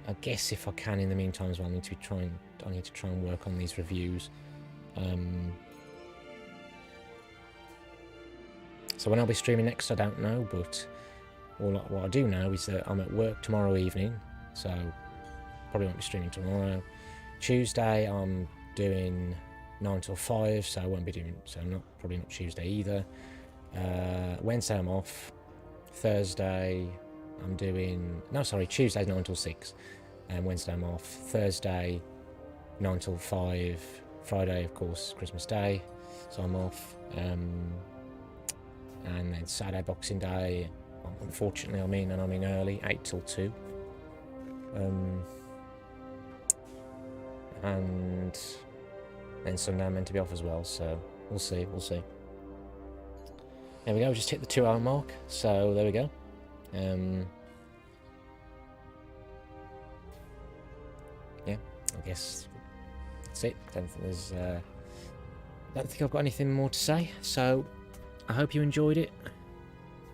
I guess if I can in the meantime as well, I need to try and work on these reviews. So when I'll be streaming next, I don't know, but what I do know is that I'm at work tomorrow evening, so probably won't be streaming tomorrow. Tuesday I'm doing 9 till 5, so I won't be doing, so probably not Tuesday either. Wednesday I'm off. Thursday I'm doing, no sorry, Tuesday's 9 till 6, and Wednesday I'm off. Thursday 9 till 5. Friday of course Christmas Day, so I'm off. And then Saturday Boxing Day, unfortunately I'm in early, 8 till 2. And then Sunday I'm meant to be off as well, so we'll see. There we go, just hit the 2-hour mark, so there we go. Yeah, I guess that's it. Don't think I've got anything more to say, so I hope you enjoyed it.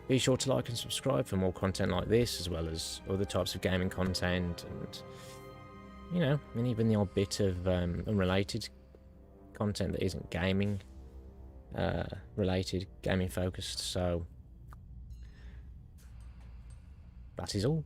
Be sure to like and subscribe for more content like this, as well as other types of gaming content, and you know, and even the odd bit of unrelated content that isn't gaming related, gaming focused. So that is all.